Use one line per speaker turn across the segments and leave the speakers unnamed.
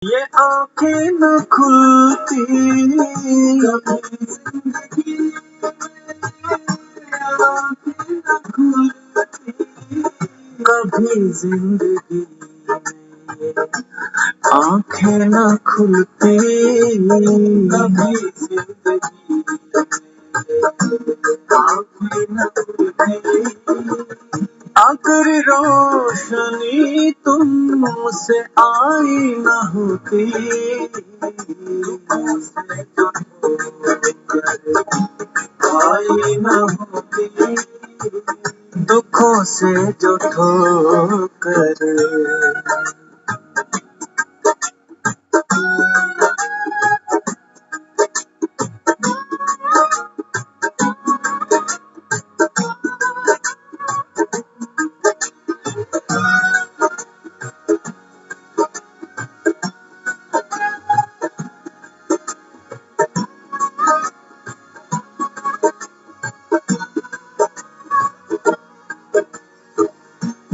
ये आंखें न खुलती कभी जिंदगी में, आंखें न खुलती कभी जिंदगी में, आंखें न खुलती कभी जिंदगी में, आंखें न खुलती। अगर रोशनी तुमसे आई न होती, तुमसे जो आई न होती, दुखों से जो ठोकर।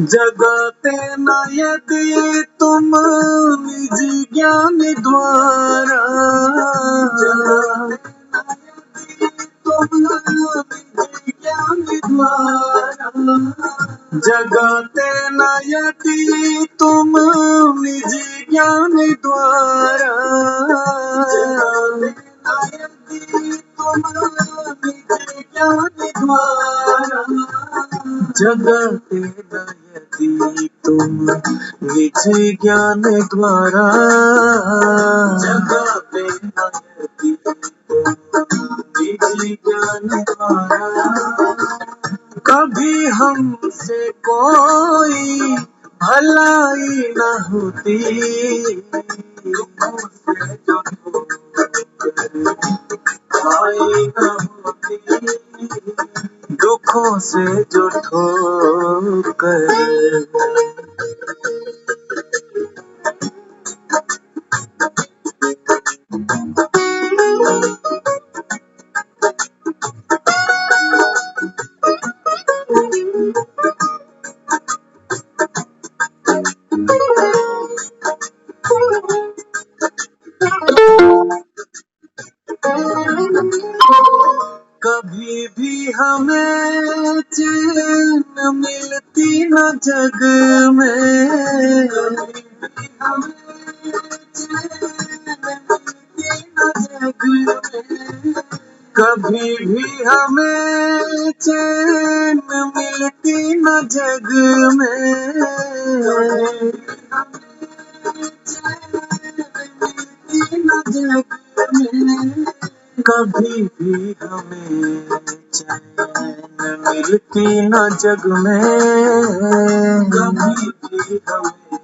जगाते न यदि तुम निज ज्ञान द्वारा, जगाते न यदि तुम निज ज्ञान द्वारा, जगाते न यदि तुम निज ज्ञान द्वारा, जगाते न यदि तुम निज ज्ञान द्वारा, जगाते न यदि तुम निज ज्ञान द्वारा, कभी हमसे कोई भलाई न होती, दुखों से जो भलाई न होती, दुखों से जो ठोकर। कभी भी हमें चैन मिलती न जग में, कभी भी हमें चैन मिलती न जग में, कभी भी हमें चैन मिलती न जग में, कभी भी हमें चैन मिलती न जग में, कभी भी हमें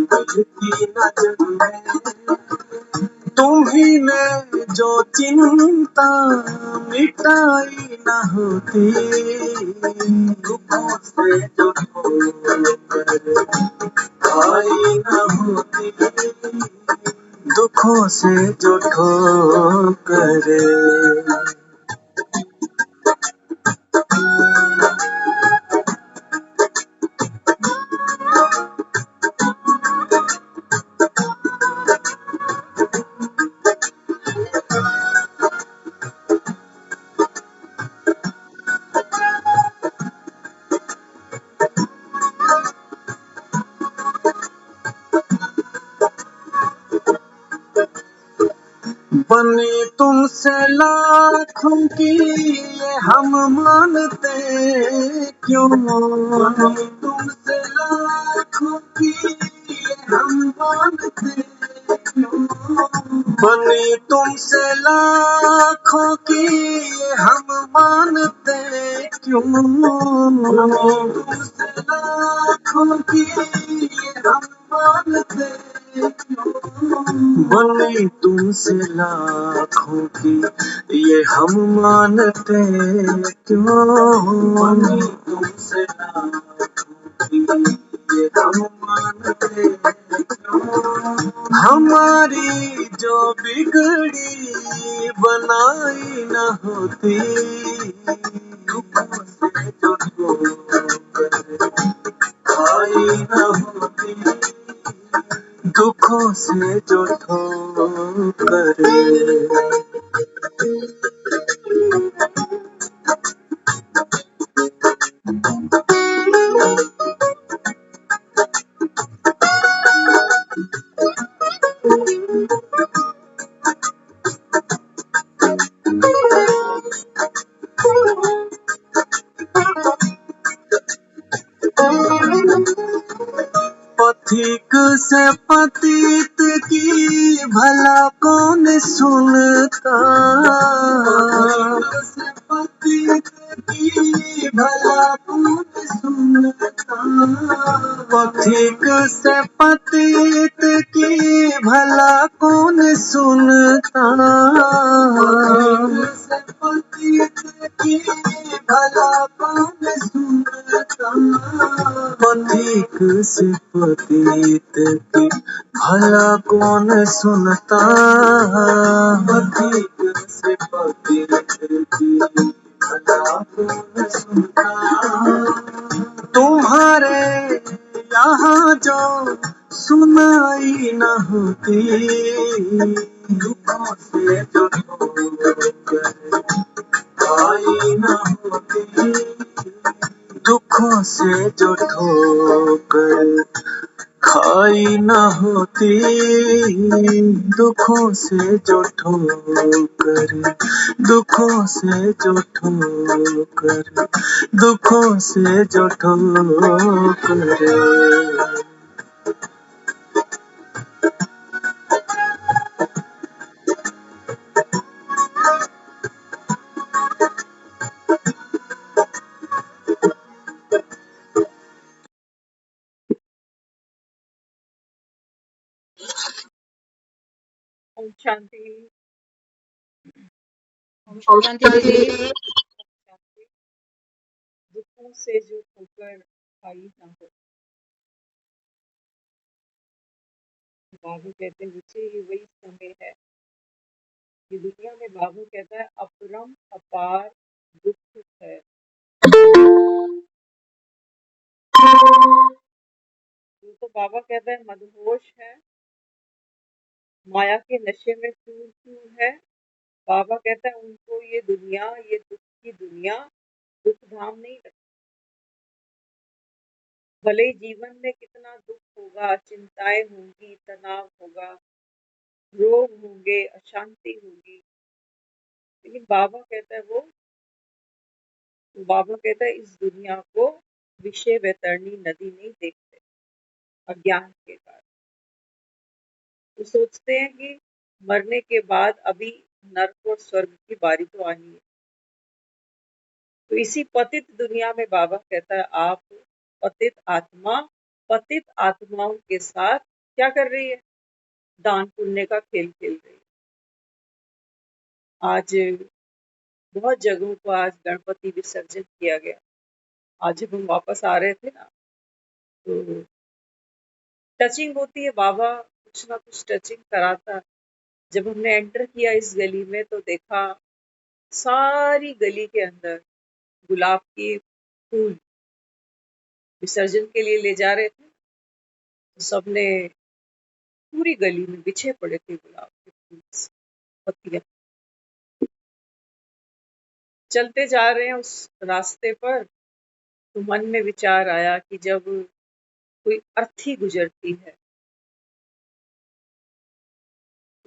मिलती न जग में। तुम्ही जो चिंता मिटाई न होती, दुखों से जो आई न होती, दुखों से जो ठोकर। बने तुमसे लाखों की ये हम मानते क्यों, बने तुमसे लाखों की ये हम मानते क्यों, बने तुमसे लाखों की ये हम मानते क्यों, बने तुमसे लाखों की ये हम मानते क्यों, बने तुमसे लाखों की ये हम मानते क्यों, बने तुमसे लाखों की ये हम मानते क्यों। हमारी जो बिगड़ी बनाई न होती, दुखों से जो ठोकर खाई न होती, दुखों से जो ठोकर पथिक से पतित की भला कौन सुनता, पतित की भला कौन सुनता, पथिक से पतित की भला कौन सुनता, पतित की भला कौन सुनता, पथिक से पतित की भला कौन सुनता, पथिक से पतित की भला कौन सुनता। तुम्हारे यहाँ जो सुनाई न होती, दुखों से जो ठोकर खाई न होती, दुखों से जो ठोकर खाई न होती, दुखों से जो ठोकर, दुखों से जो ठोकर, दुखों से जो ठोकर।
ओम शांति।
ओम शांति दीदी।
दुखों से जो ठोकर खाई ना हो, बाबू कहते हैं मुझे ये वही समय है कि दुनिया में बाबू कहता है अपरम अपार दुख है। तो बाबा कहता है मदहोश है, माया के नशे में चूर चूर है। बाबा कहता है उनको ये दुनिया, ये दुख की दुनिया दुख धाम नहीं लगती। भले ही जीवन में कितना दुख होगा, चिंताएं होंगी, तनाव होगा, रोग होंगे, अशांति होगी, लेकिन बाबा कहता है बाबा कहता है इस दुनिया को विषय वैतरणी नदी नहीं देखते अज्ञान के कारण। तो सोचते हैं कि मरने के बाद अभी नर्क और स्वर्ग की बारी तो आनी है। तो इसी पतित दुनिया में बाबा कहता है आप पतित आत्मा, पतित आत्माओं के साथ क्या कर रही है? दान पुण्य का खेल खेल रही है। आज बहुत जगहों को आज गणपति विसर्जन किया गया। आज जब हम वापस आ रहे थे ना, तो टचिंग होती है, बाबा कुछ ना कुछ टचिंग कराता। जब हमने एंटर किया इस गली में तो देखा सारी गली के अंदर गुलाब के फूल विसर्जन के लिए ले जा रहे थे, तो सबने पूरी गली में बिछे पड़े थे गुलाब के फूल, पत्तियां। चलते जा रहे हैं उस रास्ते पर, तो मन में विचार आया कि जब कोई अर्थी गुजरती है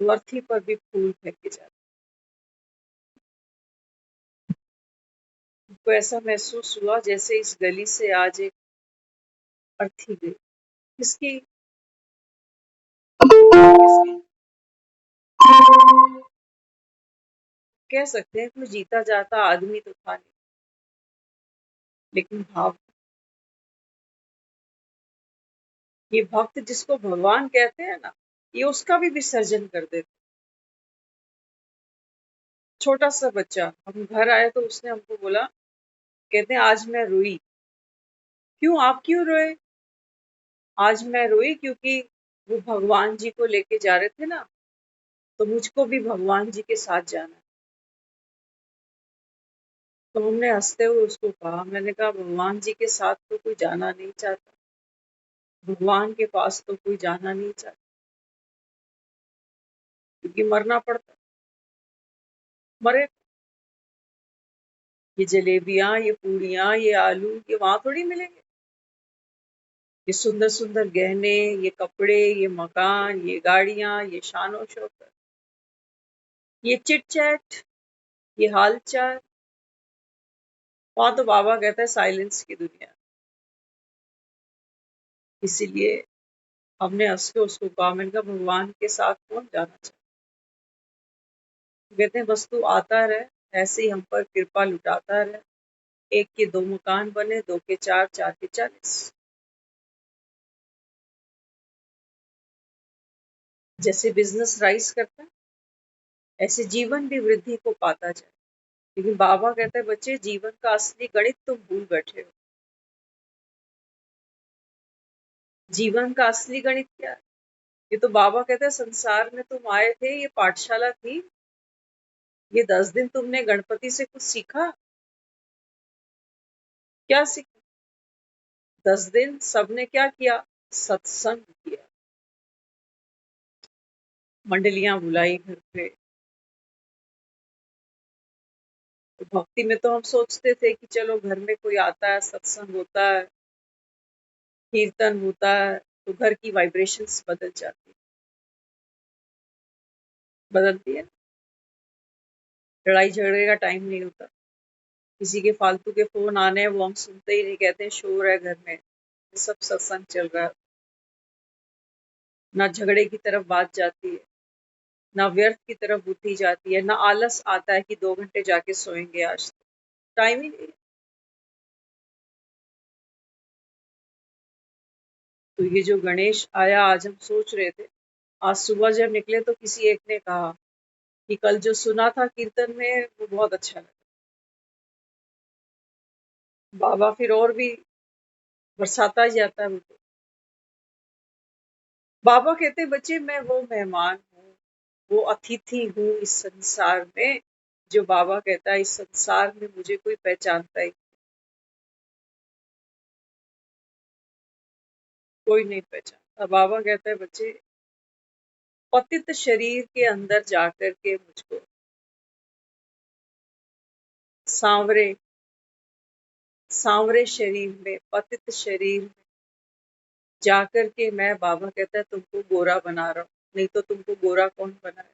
तो अर्थी पर भी फूल फेंके जाते। तो ऐसा महसूस हुआ जैसे इस गली से आज एक अर्थी गई। किसकी? कह सकते हैं कोई जीता जाता आदमी तो था नहीं, लेकिन भाव, ये भक्त जिसको भगवान कहते हैं ना, ये उसका भी विसर्जन कर देते। छोटा सा बच्चा, हम घर आए तो उसने हमको बोला, कहते हैं आज मैं रोई। क्यों, आप क्यों रोए? आज मैं रोई क्योंकि वो भगवान जी को लेके जा रहे थे ना, तो मुझको भी भगवान जी के साथ जाना है। तो हमने हंसते हुए उसको कहा, मैंने कहा भगवान जी के साथ तो कोई जाना नहीं चाहता, भगवान के पास तो कोई जाना नहीं चाहता, क्योंकि मरना पड़ता, मरे। ये जलेबियां, ये पूड़ियां, ये आलू, ये वहां थोड़ी मिलेंगे। ये सुंदर सुंदर गहने, ये कपड़े, ये मकान, ये गाड़ियां, ये शान शौकत, ये चिट चैट, ये हाल चाल, वहां तो बाबा कहता है साइलेंस की दुनिया। इसीलिए हमने हंस के उसको कहा, मैंने कहा भगवान के साथ कौन जाना चाहता। कहते हैं बस तू आता रहे, ऐसे ही हम पर कृपा लुटाता रहे। एक के 2 मकान बने, 2 के 4, 4 के 40। जैसे बिजनेस राइज करता है, ऐसे जीवन भी वृद्धि को पाता जाए। लेकिन बाबा कहते हैं बच्चे, जीवन का असली गणित तुम भूल बैठे हो। जीवन का असली गणित क्या है? ये तो बाबा कहते हैं संसार में तुम आए थे, ये पाठशाला थी। ये 10 दिन तुमने गणपति से कुछ सीखा? क्या सीखा? 10 दिन सबने क्या किया? सत्संग किया, मंडलियां बुलाई घर पे। तो भक्ति में तो हम सोचते थे कि चलो घर में कोई आता है, सत्संग होता है, कीर्तन होता है, तो घर की वाइब्रेशंस बदल जाती है, बदलती है। लड़ाई झगड़े का टाइम नहीं होता, किसी के फालतू के फोन आने हैं वो हम सुनते ही नहीं, कहते हैं शोर है घर में, सब सत्संग चल रहा है। ना झगड़े की तरफ बात जाती है, ना व्यर्थ की तरफ बुद्धि जाती है, ना आलस आता है कि 2 घंटे जाके सोएंगे, आज तो टाइम ही नहीं है। तो ये जो गणेश आया, आज हम सोच रहे थे, आज सुबह जब निकले तो किसी एक ने कहा कि कल जो सुना था कीर्तन में वो बहुत अच्छा लगा। बाबा फिर और भी बरसाता ही जाता है मुझे। बाबा कहते बच्चे, मैं वो मेहमान हूँ, वो अतिथि हूँ इस संसार में, जो बाबा कहता है इस संसार में मुझे कोई पहचानता ही, कोई नहीं पहचानता। बाबा कहता है बच्चे, पतित शरीर के अंदर जाकर के मुझको, सांवरे सांवरे शरीर में, पतित शरीर में जाकर के मैं, बाबा कहता है तुमको गोरा बना रहा हूँ। नहीं तो तुमको गोरा कौन बनाए?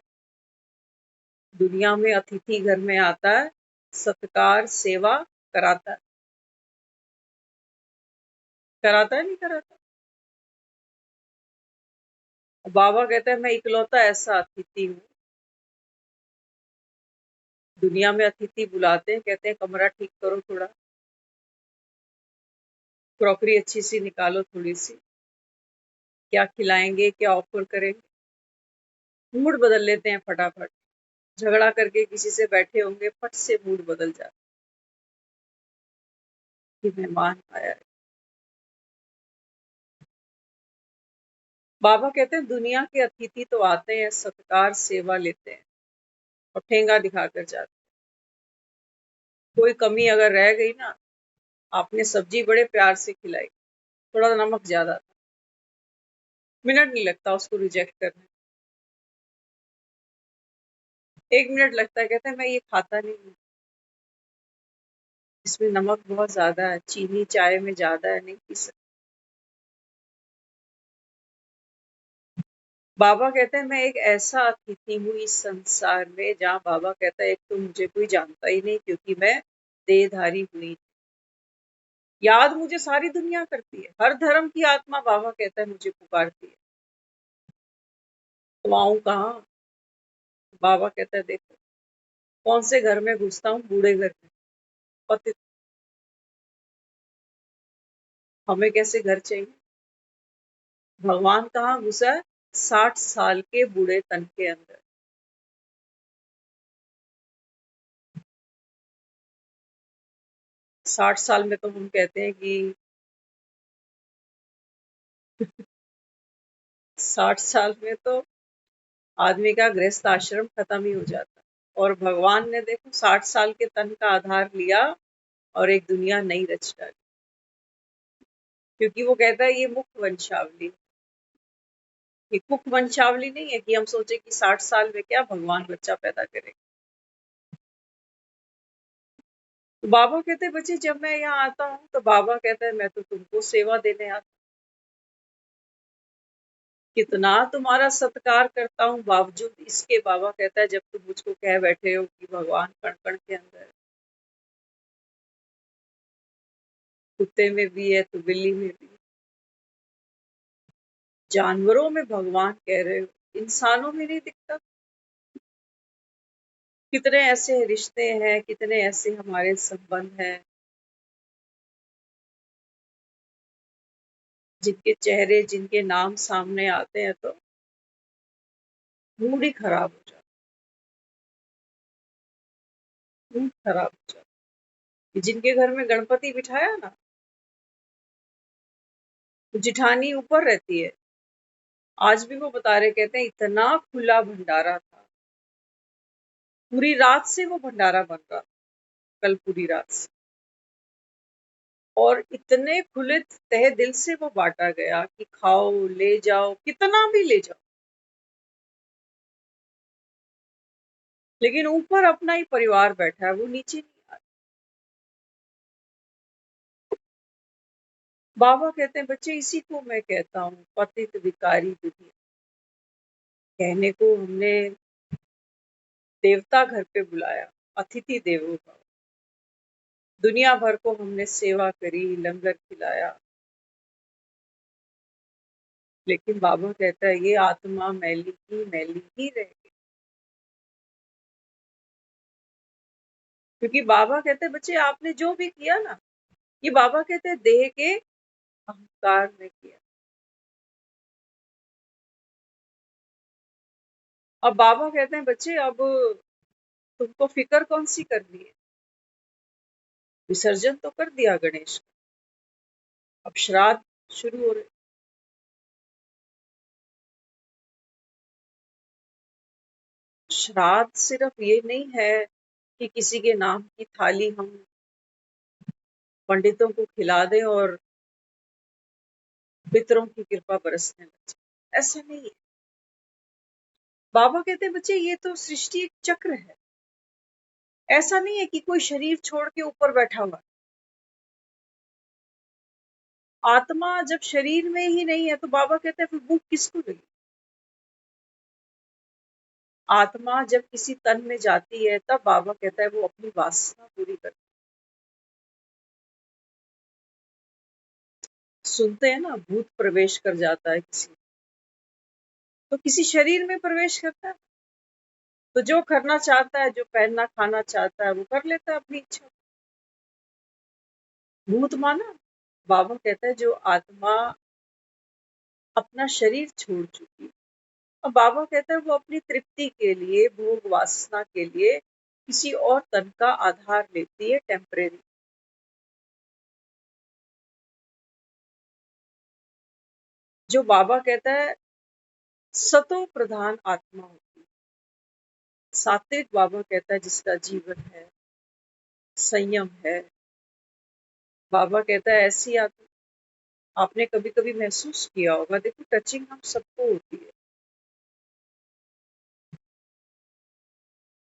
दुनिया में अतिथि घर में आता है, सत्कार सेवा कराता है, कराता है नहीं कराता? बाबा कहता है मैं इकलौता ऐसा अतिथि हूँ। दुनिया में अतिथि बुलाते हैं, कहते हैं कमरा ठीक करो, थोड़ा क्रॉकरी अच्छी सी निकालो, थोड़ी सी क्या खिलाएंगे, क्या ऑफर करेंगे, मूड बदल लेते हैं फटाफट। झगड़ा करके किसी से बैठे होंगे, फट से मूड बदल जाता है कि मेहमान आया है। बाबा कहते हैं दुनिया के अतिथि तो आते हैं, सत्कार सेवा लेते हैं और ठेंगा दिखाकर जाते हैं। कोई कमी अगर रह गई ना, आपने सब्जी बड़े प्यार से खिलाई, थोड़ा नमक ज्यादा था, मिनट नहीं लगता उसको रिजेक्ट करने, 1 मिनट लगता है, कहता है मैं ये खाता नहीं हूँ, इसमें नमक बहुत ज्यादा है, चीनी चाय में ज्यादा है, नहीं पी सकते। बाबा कहते हैं मैं एक ऐसा अतिथि हूँ इस संसार में, जहाँ बाबा कहता है एक तो मुझे कोई जानता ही नहीं, क्योंकि मैं देहधारी हुई। याद मुझे सारी दुनिया करती है, हर धर्म की आत्मा बाबा कहता है मुझे पुकारती है, तो आऊं कहाँ? बाबा कहता है देखो कौन से घर में घुसता हूँ, बूढ़े घर में, पति, हमें कैसे घर चाहिए? भगवान कहाँ घुसा है? 60 साल के बूढ़े तन के अंदर। 60 साल में तो हम कहते हैं कि 60 साल में तो आदमी का गृहस्थ आश्रम खत्म ही हो जाता है। और भगवान ने देखो 60 साल के तन का आधार लिया और एक दुनिया नई रच डाली, क्योंकि वो कहता है ये मुक्त वंशावली, ये कुक वंशावली नहीं है कि हम सोचे कि 60 साल में क्या भगवान बच्चा पैदा करे। तो बाबा कहते बच्चे जब मैं यहाँ आता हूँ तो बाबा कहता है मैं तो तुमको सेवा देने आता, कितना तुम्हारा सत्कार करता हूँ, बावजूद इसके बाबा कहता है जब तुम मुझको कह बैठे हो कि भगवान कण कण के अंदर है, कुत्ते में भी है तो बिल्ली में भी, जानवरों में भगवान कह रहे हो, इंसानों में नहीं दिखता। कितने ऐसे रिश्ते हैं, कितने ऐसे हमारे संबंध हैं जिनके चेहरे, जिनके नाम सामने आते हैं तो मूड ही खराब हो जाता, मूड खराब हो जाता। जिनके घर में गणपति बिठाया ना, तो जिठानी ऊपर रहती है, आज भी वो बता रहे, कहते हैं इतना खुला भंडारा था, पूरी रात से वो भंडारा बन रहा, कल पूरी रात से, और इतने खुले तहे दिल से वो बांटा गया कि खाओ, ले जाओ, कितना भी ले जाओ, लेकिन ऊपर अपना ही परिवार बैठा है, वो नीचे नहीं आ रहा। बाबा कहते हैं बच्चे इसी को मैं कहता हूँ पतित विकारी दुनिया। कहने को हमने देवता घर पे बुलाया, अतिथि देवो भव, दुनिया भर को हमने सेवा करी, लंगर खिलाया, लेकिन बाबा कहता है ये आत्मा मैली ही रहेगी। क्योंकि बाबा कहते हैं बच्चे आपने जो भी किया ना, ये बाबा कहते हैं देह के अहंकार में किया। अब बाबा कहते हैं बच्चे अब तुमको फिक्र कौन सी करनी है, विसर्जन तो कर दिया गणेश का, अब श्राद्ध शुरू हो रहे। श्राद्ध सिर्फ ये नहीं है कि किसी के नाम की थाली हम पंडितों को खिला दें और पितरों की कृपा बरसने लग जाए, ऐसा नहीं है। बाबा कहते हैं बच्चे ये तो सृष्टि एक चक्र है, ऐसा नहीं है कि कोई शरीर छोड़ के ऊपर बैठा हुआ। आत्मा जब शरीर में ही नहीं है तो बाबा कहते हैं फिर भूख किसको लगी। आत्मा जब किसी तन में जाती है तब बाबा कहता है वो अपनी वासना पूरी करती है। सुनते हैं ना भूत प्रवेश कर जाता है किसी, तो किसी शरीर में प्रवेश करता है, तो जो करना चाहता है, जो पहनना खाना चाहता है वो कर लेता है अपनी इच्छा। भूत माना, बाबा कहता है जो आत्मा अपना शरीर छोड़ चुकी है, अब बाबा कहता है वो अपनी तृप्ति के लिए, भोग वासना के लिए किसी और तन का आधार लेती है, टेम्परेरी। जो बाबा कहता है सतो प्रधान आत्मा होती है, सात्विक बाबा कहता है जिसका जीवन है, संयम है, बाबा कहता है ऐसी आत्मा। आपने कभी कभी महसूस किया होगा, देखो टचिंग हम सबको होती है,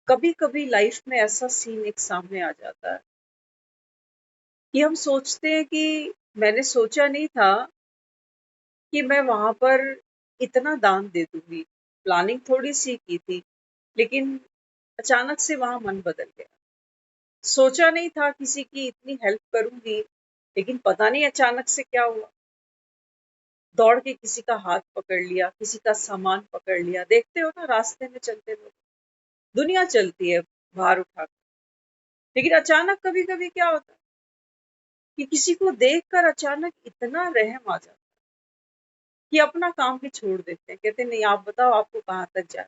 कभी कभी लाइफ में ऐसा सीन एक सामने आ जाता है कि हम सोचते हैं कि मैंने सोचा नहीं था कि मैं वहां पर इतना दान दे दूंगी, प्लानिंग थोड़ी सी की थी, लेकिन अचानक से वहां मन बदल गया। सोचा नहीं था किसी की इतनी हेल्प करूंगी, लेकिन पता नहीं अचानक से क्या हुआ, दौड़ के किसी का हाथ पकड़ लिया, किसी का सामान पकड़ लिया। देखते हो ना रास्ते में चलते लोग, दुनिया चलती है भार उठा कर, लेकिन अचानक कभी कभी क्या होता है कि किसी को देखकर अचानक इतना रहम आ जाता है कि अपना काम भी छोड़ देते हैं, कहते नहीं आप बताओ आपको कहाँ तक जाए।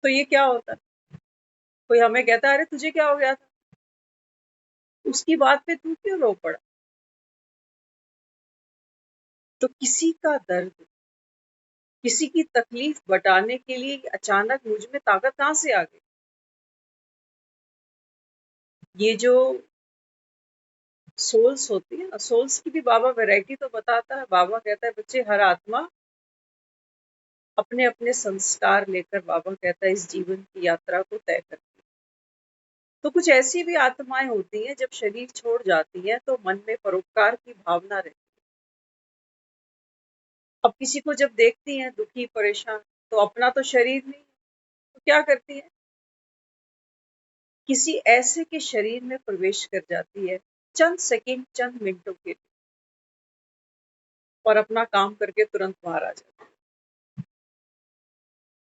तो ये क्या होता है, कोई हमें कहता है अरे तुझे क्या हो गया था, उसकी बात पे तू क्यों रो पड़ा। तो किसी का दर्द, किसी की तकलीफ बटाने के लिए अचानक मुझ में ताकत कहाँ से आ गई। ये जो सोल्स होती है ना, सोल्स की भी बाबा वैरायटी तो बताता है। बाबा कहता है बच्चे हर आत्मा अपने अपने संस्कार लेकर बाबा कहता है इस जीवन की यात्रा को तय करती है। तो कुछ ऐसी भी आत्माएं होती हैं जब शरीर छोड़ जाती हैं तो मन में परोपकार की भावना रहती है। अब किसी को जब देखती हैं दुखी परेशान तो अपना तो शरीर नहीं है, तो क्या करती है, किसी ऐसे के शरीर में प्रवेश कर जाती है चंद सेकंड चंद मिनटों के लिए और अपना काम करके तुरंत बाहर आ जाती है।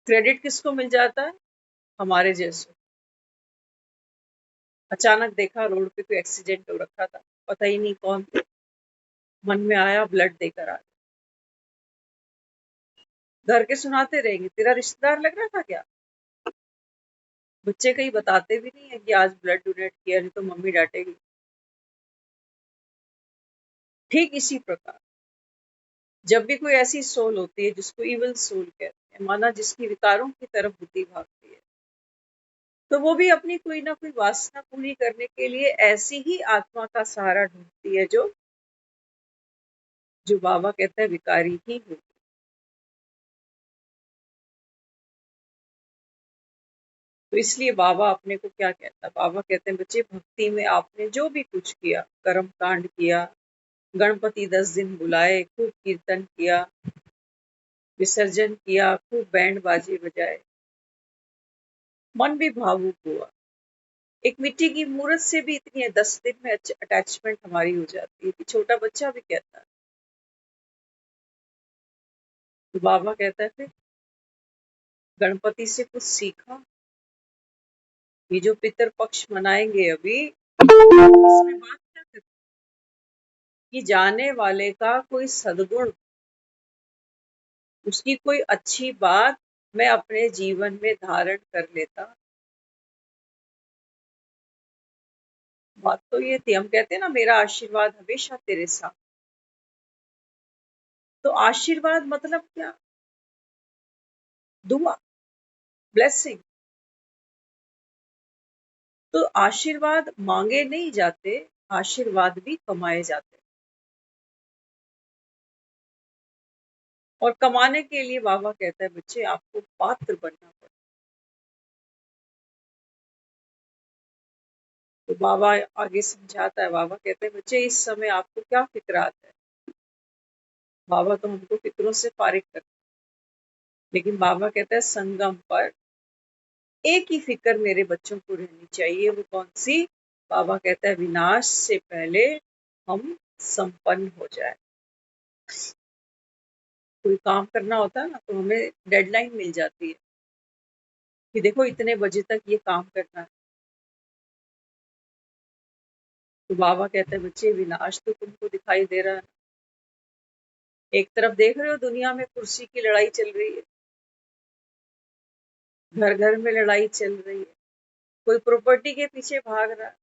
क्रेडिट किसको मिल जाता है? हमारे जैसे। अचानक देखा रोड पे कोई एक्सीडेंट हो रखा था, पता ही नहीं कौन थे, मन में आया ब्लड देकर आ गया। घर के सुनाते रहेंगे तेरा रिश्तेदार लग रहा था क्या? बच्चे कहीं बताते भी नहीं है कि आज ब्लड डोनेट किया, नहीं तो मम्मी डांटेगी। ठीक इसी प्रकार जब भी कोई ऐसी सोल होती है जिसको इविल सोल कहते हैं, माना जिसकी विकारों की तरफ बुद्धि भागती है, तो वो भी अपनी कोई ना कोई वासना पूरी करने के लिए ऐसी ही आत्मा का सहारा ढूंढती है जो बाबा कहता है विकारी ही होती। तो इसलिए बाबा अपने को क्या कहता है? बाबा कहते हैं बच्चे भक्ति में आपने जो भी कुछ किया, कर्म कांड किया, गणपति 10 दिन बुलाए, खूब कीर्तन किया, विसर्जन किया, खूब बैंड बाजे बजाए, मन भी भावुक हुआ। एक मिट्टी की मूर्त से भी इतनी है 10 दिन में अटैचमेंट हमारी हो जाती है कि छोटा बच्चा भी कहता है। तो बाबा कहता है फिर गणपति से कुछ सीखा, ये जो पितर पक्ष मनाएंगे अभी, इसमें बात क्या करती कि जाने वाले का कोई सद्गुण, उसकी कोई अच्छी बात मैं अपने जीवन में धारण कर लेता। बात तो ये थी, हम कहते हैं ना मेरा आशीर्वाद हमेशा तेरे साथ। तो आशीर्वाद मतलब क्या? दुआ, ब्लेसिंग। तो आशीर्वाद मांगे नहीं जाते, आशीर्वाद भी कमाए जाते। और कमाने के लिए बाबा कहता है बच्चे आपको पात्र बनना पड़ता। तो बाबा आगे समझाता है, बाबा कहते हैं बच्चे इस समय आपको क्या फिक्रात है? बाबा तो हमको फिक्रों से फारिग करते हैं। लेकिन बाबा कहता है संगम पर एक ही फिक्र मेरे बच्चों को रहनी चाहिए, वो कौन सी? बाबा कहता है विनाश से पहले हम संपन्न हो जाए। कोई काम करना होता है ना तो हमें डेडलाइन मिल जाती है कि देखो इतने बजे तक ये काम करना है। तो बाबा कहते हैं बच्चे विनाश तो तुमको दिखाई दे रहा है, एक तरफ देख रहे हो दुनिया में कुर्सी की लड़ाई चल रही है, घर घर में लड़ाई चल रही है, कोई प्रॉपर्टी के पीछे भाग रहा है,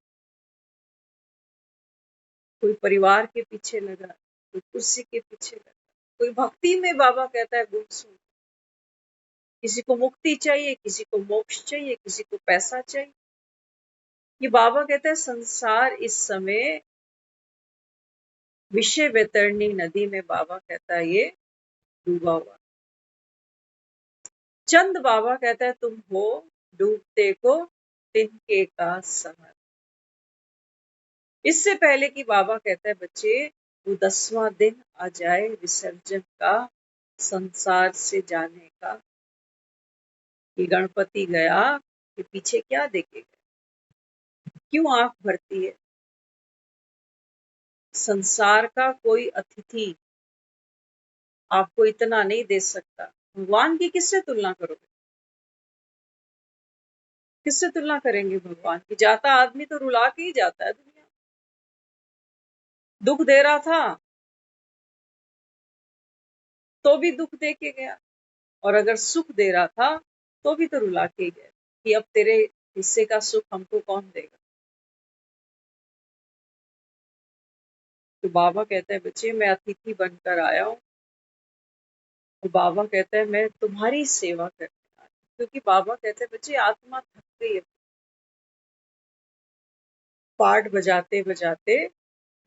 कोई परिवार के पीछे लगा, कोई कुर्सी के पीछे लगा, कोई भक्ति में बाबा कहता है गुम सुन। किसी को मुक्ति चाहिए, किसी को मोक्ष चाहिए, किसी को पैसा चाहिए। ये बाबा कहता है संसार इस समय विषय वैतरणी नदी में बाबा कहता है ये डूबा हुआ। चंद बाबा कहता है तुम हो डूबते को तिनके का सहारा। इससे पहले कि बाबा कहता है बच्चे वो 10वां दिन आ जाए विसर्जन का, संसार से जाने का, कि गणपति गया कि पीछे क्या देखेगा, क्यों आंख भरती है? संसार का कोई अतिथि आपको इतना नहीं दे सकता। भगवान की किससे तुलना करोगे? किससे तुलना करेंगे भगवान की? जाता आदमी तो रुला के ही जाता है दुनिया। दुख दे रहा था तो भी दुख दे के गया, और अगर सुख दे रहा था तो भी तो रुला के गया कि अब तेरे हिस्से का सुख हमको कौन देगा। तो बाबा कहता है बच्चे मैं अतिथि बनकर आया हूँ। तो बाबा कहता है मैं तुम्हारी सेवा करने आया हूं। क्योंकि बाबा कहते हैं बच्चे आत्मा थक गई है। पाठ बजाते बजाते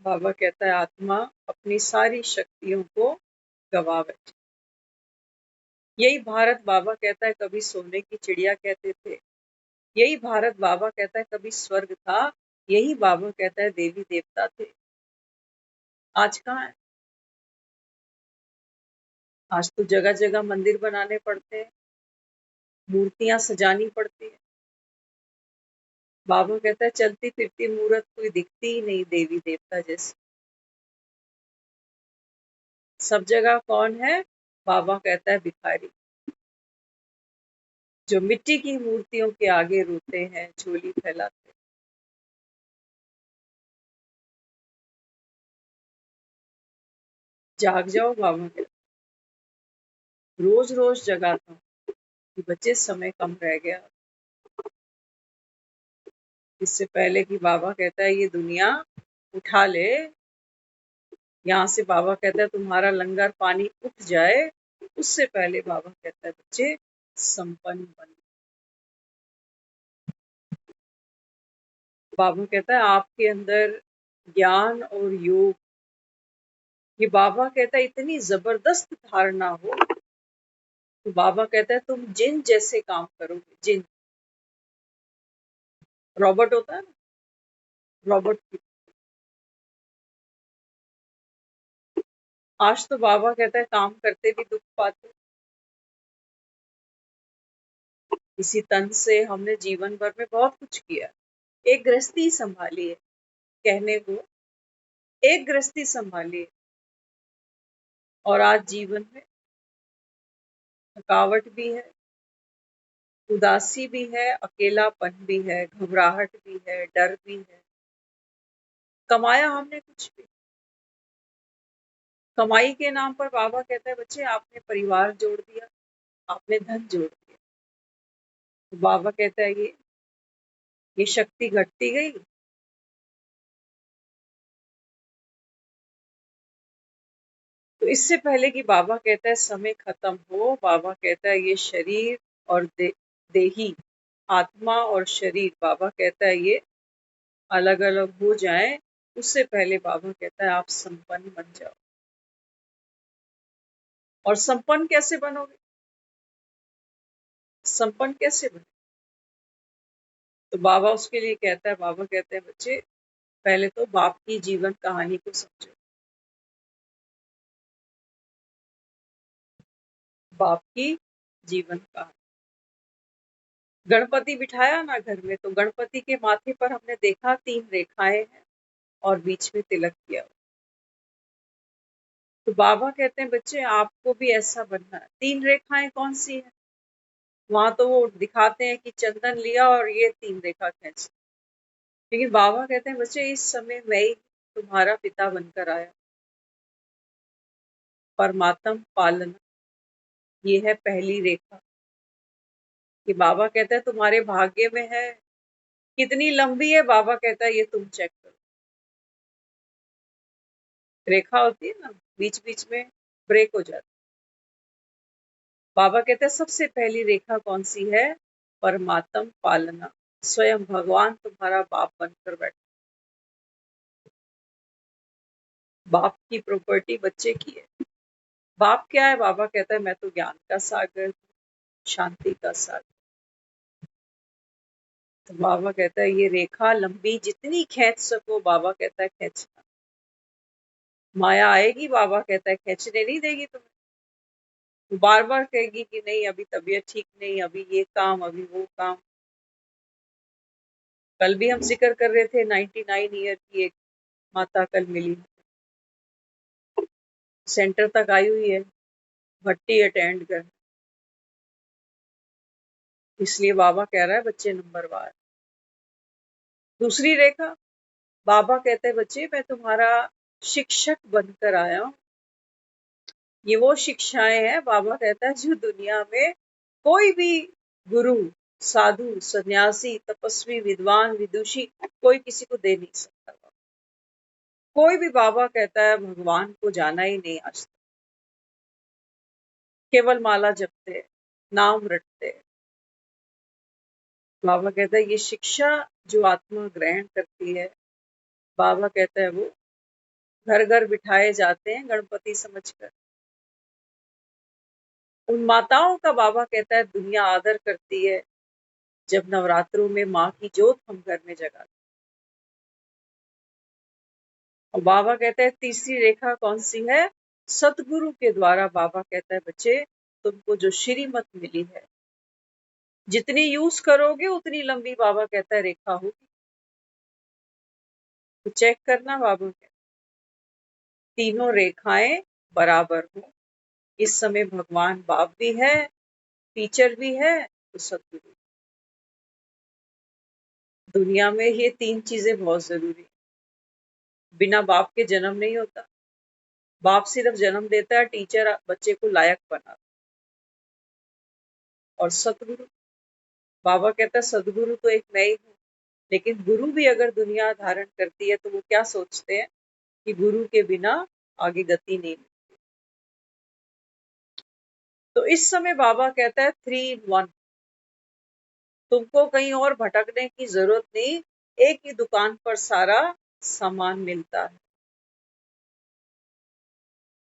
बाबा कहता है आत्मा अपनी सारी शक्तियों को गवा बैठी। यही भारत बाबा कहता है कभी सोने की चिड़िया कहते थे, यही भारत बाबा कहता है कभी स्वर्ग था, यही बाबा कहता है देवी देवता थे। आज कहाँ है? आज तो जगह जगह मंदिर बनाने पड़ते हैं, मूर्तियां सजानी पड़ती है। बाबा कहता है चलती फिरती मूर्त कोई दिखती ही नहीं देवी देवता जैसी। सब जगह कौन है? बाबा कहता है भिखारी, जो मिट्टी की मूर्तियों के आगे रोते हैं, झोली फैलाते हैं। जाग जाओ, बाबा कहता है। रोज रोज जगाता हूँ कि बच्चे समय कम रह गया। इससे पहले कि बाबा कहता है ये दुनिया उठा ले, यहाँ से बाबा कहता है तुम्हारा लंगर पानी उठ जाए, उससे पहले बाबा कहता है बच्चे संपन्न बन। बाबा कहता है आपके अंदर ज्ञान और योग, ये बाबा कहता है इतनी जबरदस्त धारणा हो, तो बाबा कहता है तुम जिन जैसे काम करोगे। जिन रॉबर्ट होता है ना, रॉबर्ट। आज तो बाबा कहता है काम करते भी दुख पाते। इसी तन से हमने जीवन भर में बहुत कुछ किया, एक गृहस्थी संभाली है, कहने को एक गृहस्थी संभाली है, और आज जीवन में थकावट भी है, उदासी भी है, अकेलापन भी है, घबराहट भी है, डर भी है। कमाया हमने कुछ भी, कमाई के नाम पर बाबा कहता है बच्चे आपने परिवार जोड़ दिया, आपने धन जोड़ दिया। तो बाबा कहता है ये शक्ति घटती गई। तो इससे पहले कि बाबा कहता है समय खत्म हो, बाबा कहता है ये शरीर और देही, आत्मा और शरीर, बाबा कहता है ये अलग अलग हो जाएं, उससे पहले बाबा कहता है आप संपन्न बन जाओ। और संपन्न कैसे बनोगे? संपन्न कैसे बने? तो बाबा उसके लिए कहता है, बाबा कहते हैं बच्चे पहले तो बाप की जीवन कहानी को समझो। बाप की जीवन कहानी। गणपति बिठाया ना घर में, तो गणपति के माथे पर हमने देखा 3 रेखाएं हैं और बीच में तिलक किया। तो बाबा कहते हैं बच्चे आपको भी ऐसा बनना है। 3 रेखाएं कौन सी है? वहां तो वो दिखाते हैं कि चंदन लिया और ये 3 रेखा खींच, लेकिन बाबा कहते हैं बच्चे इस समय मैं ही तुम्हारा पिता बनकर आया। परमात्म पालन, ये है पहली रेखा। कि बाबा कहता है तुम्हारे भाग्य में है। कितनी लंबी है बाबा कहता है ये तुम चेक करो। रेखा होती है ना, बीच बीच में ब्रेक हो जाती। बाबा कहते हैं सबसे पहली रेखा कौन सी है? परमात्म पालना। स्वयं भगवान तुम्हारा बाप बनकर बैठा। बाप की प्रॉपर्टी बच्चे की है। बाप क्या है? बाबा कहता है मैं तो ज्ञान का सागर, शांति का सागर। तो बाबा कहता है ये रेखा लंबी जितनी खींच सको, बाबा कहता है खींचना। माया आएगी, बाबा कहता है खींचने नहीं देगी तुम्हें। बार बार कहेगी कि नहीं अभी तबीयत ठीक नहीं, अभी ये काम, अभी वो काम। कल भी हम जिक्र कर रहे थे 99 ईयर की एक माता कल मिली, सेंटर तक आई हुई है, भट्टी अटेंड कर। इसलिए बाबा कह रहा है बच्चे नंबरवार। दूसरी रेखा, बाबा कहते हैं बच्चे मैं तुम्हारा शिक्षक बनकर आया हूँ। ये वो शिक्षाएं हैं, बाबा कहता है जो दुनिया में कोई भी गुरु, साधु, सन्यासी, तपस्वी, विद्वान, विदुषी कोई किसी को दे नहीं सकता। कोई भी, बाबा कहता है भगवान को जाना ही नहीं आज तक। केवल माला जपते हैं, नाम रटते हैं। बाबा कहता है ये शिक्षा जो आत्मा ग्रहण करती है, बाबा कहता है वो घर घर बिठाए जाते हैं गणपति समझकर। उन माताओं का बाबा कहता है दुनिया आदर करती है जब नवरात्रों में माँ की जोत हम घर में जगाते हैं। और बाबा कहता है तीसरी रेखा कौन सी है? सतगुरु के द्वारा बाबा कहता है बच्चे तुमको जो श्रीमत मिली है जितनी यूज करोगे उतनी लंबी बाबा कहता है रेखा होगी। तो चेक करना बाबा कहता है तीनों रेखाएं बराबर हो। इस समय भगवान बाप भी है, टीचर भी है, तो सतगुरु। दुनिया में ये तीन चीजें बहुत जरूरी है। बिना बाप के जन्म नहीं होता। बाप सिर्फ जन्म देता है, टीचर बच्चे को लायक बनाता। और सतगुरु, बाबा कहता है सदगुरु तो एक मैं ही हूँ, लेकिन गुरु भी अगर दुनिया धारण करती है तो वो क्या सोचते हैं कि गुरु के बिना आगे गति नहीं। तो इस समय बाबा कहता है 3 in 1। तुमको कहीं और भटकने की जरूरत नहीं, एक ही दुकान पर सारा सामान मिलता है,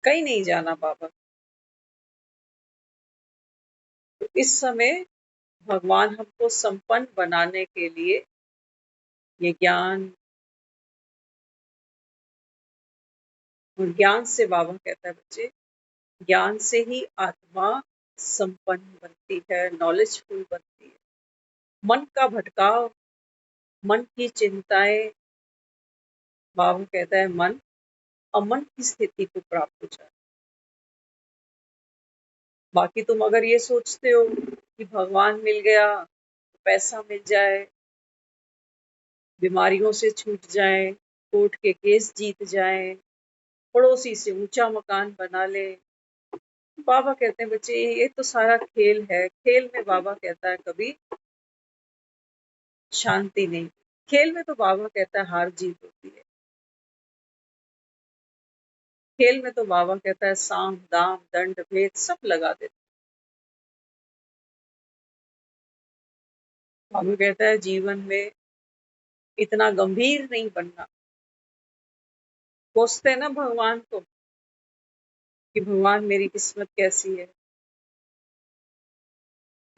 कहीं नहीं जाना बाबा। तो इस समय भगवान हमको संपन्न बनाने के लिए ये ज्ञान, और ज्ञान से बाबा कहता है बच्चे ज्ञान से ही आत्मा संपन्न बनती है, नॉलेजफुल बनती है। मन का भटकाव, मन की चिंताएं, बाबा कहता है मन अमन की स्थिति को प्राप्त हो जाए। बाकी तुम अगर ये सोचते हो कि भगवान मिल गया, पैसा मिल जाए, बीमारियों से छूट जाए, कोर्ट के केस जीत जाए, पड़ोसी से ऊंचा मकान बना ले, बाबा कहते हैं बच्चे ये तो सारा खेल है। खेल में बाबा कहता है कभी शांति नहीं। खेल में तो बाबा कहता है हार जीत होती है। खेल में तो बाबा कहता है साम दाम दंड भेद सब लगा देते। बाबा कहता है जीवन में इतना गंभीर नहीं बनना। पूछते हैं ना भगवान को कि भगवान मेरी किस्मत कैसी है,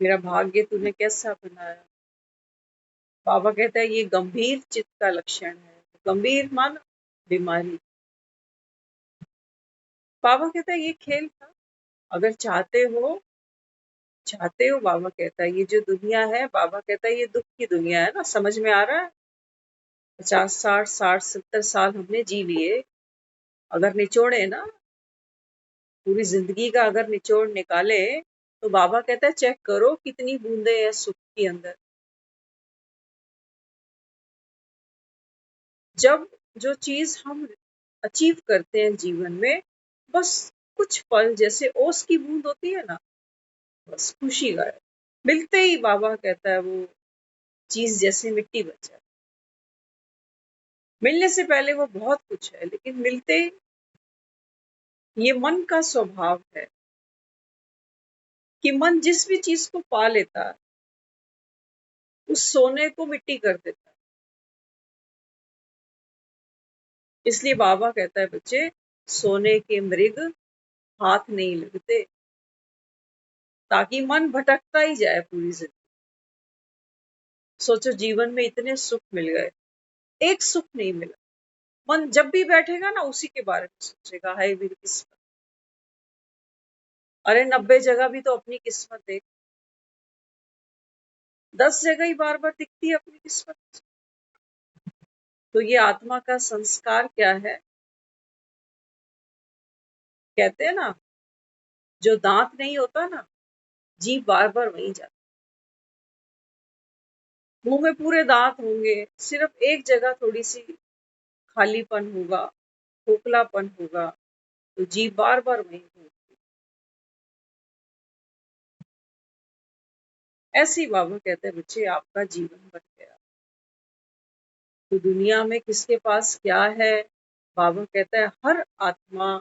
मेरा भाग्य तूने कैसा बनाया। बाबा कहता है ये गंभीर चित्त का लक्षण है। गंभीर मान बीमारी। बाबा कहता है ये खेल था, अगर चाहते हो बाबा कहता है ये जो दुनिया है, बाबा कहता है ये दुख की दुनिया है ना, समझ में आ रहा है। 50 60 60 70 साल हमने जी लिए, अगर निचोड़े ना पूरी जिंदगी का, अगर निचोड़ निकाले तो बाबा कहता है चेक करो कितनी बूंदे है सुख के अंदर। जब जो चीज हम अचीव करते हैं जीवन में, बस कुछ पल जैसे ओस की बूंद होती है ना, बस खुशी गायब। मिलते ही बाबा कहता है वो चीज जैसे मिट्टी बन जाए। मिलने से पहले वो बहुत कुछ है, लेकिन मिलते ही ये मन का स्वभाव है कि मन जिस भी चीज को पा लेता है उस सोने को मिट्टी कर देता है। इसलिए बाबा कहता है बच्चे सोने के मृग हाथ नहीं लगते, ताकि मन भटकता ही जाए पूरी जिंदगी। सोचो जीवन में इतने सुख मिल गए, एक सुख नहीं मिला। मन जब भी बैठेगा ना उसी के बारे में सोचेगा, हाय मेरी किस्मत। अरे 90 जगह भी तो अपनी किस्मत देख, 10 जगह ही बार बार दिखती है अपनी किस्मत। तो ये आत्मा का संस्कार क्या है? कहते हैं ना जो दांत नहीं होता ना, जीभ बार बार वहीं जाती। मुंह में पूरे दांत होंगे, सिर्फ एक जगह थोड़ी सी खालीपन होगा, खोखलापन होगा, तो जीभ बार बार वहीं घूमती। ऐसी बाबा कहते हैं बच्चे आपका जीवन बन गया। तो दुनिया में किसके पास क्या है? बाबा कहता है हर आत्मा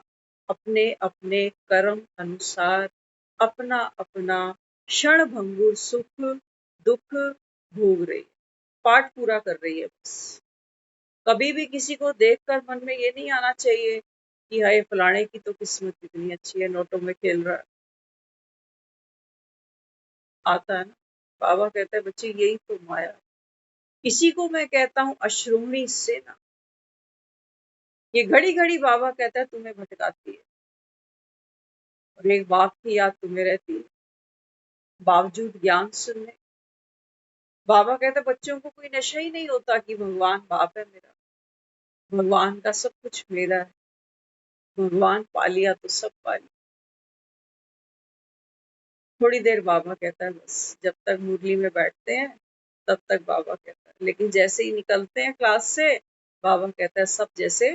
अपने अपने कर्म अनुसार अपना अपना क्षण भंगुर सुख दुख भोग रही है, पाठ पूरा कर रही है। बस कभी भी किसी को देखकर मन में ये नहीं आना चाहिए कि हाय फलाने की तो किस्मत कितनी अच्छी है, नोटों में खेल रहा है। आता है ना, बाबा कहता है बच्चे यही तो माया, इसी को मैं कहता हूँ अश्रुणी सेना। ये घड़ी घड़ी बाबा कहता है तुम्हें भटकाती है और एक बाप की याद तुम्हें रहती है, बावजूद ज्ञान सुनने। बाबा कहता है बच्चों को कोई नशा ही नहीं होता कि भगवान बाप है मेरा, भगवान का सब कुछ मेरा है, भगवान पा लिया तो सब पा लिया। थोड़ी देर बाबा कहता है बस, जब तक मुरली में बैठते हैं तब तक बाबा कहता है, लेकिन जैसे ही निकलते हैं क्लास से बाबा कहता है सब जैसे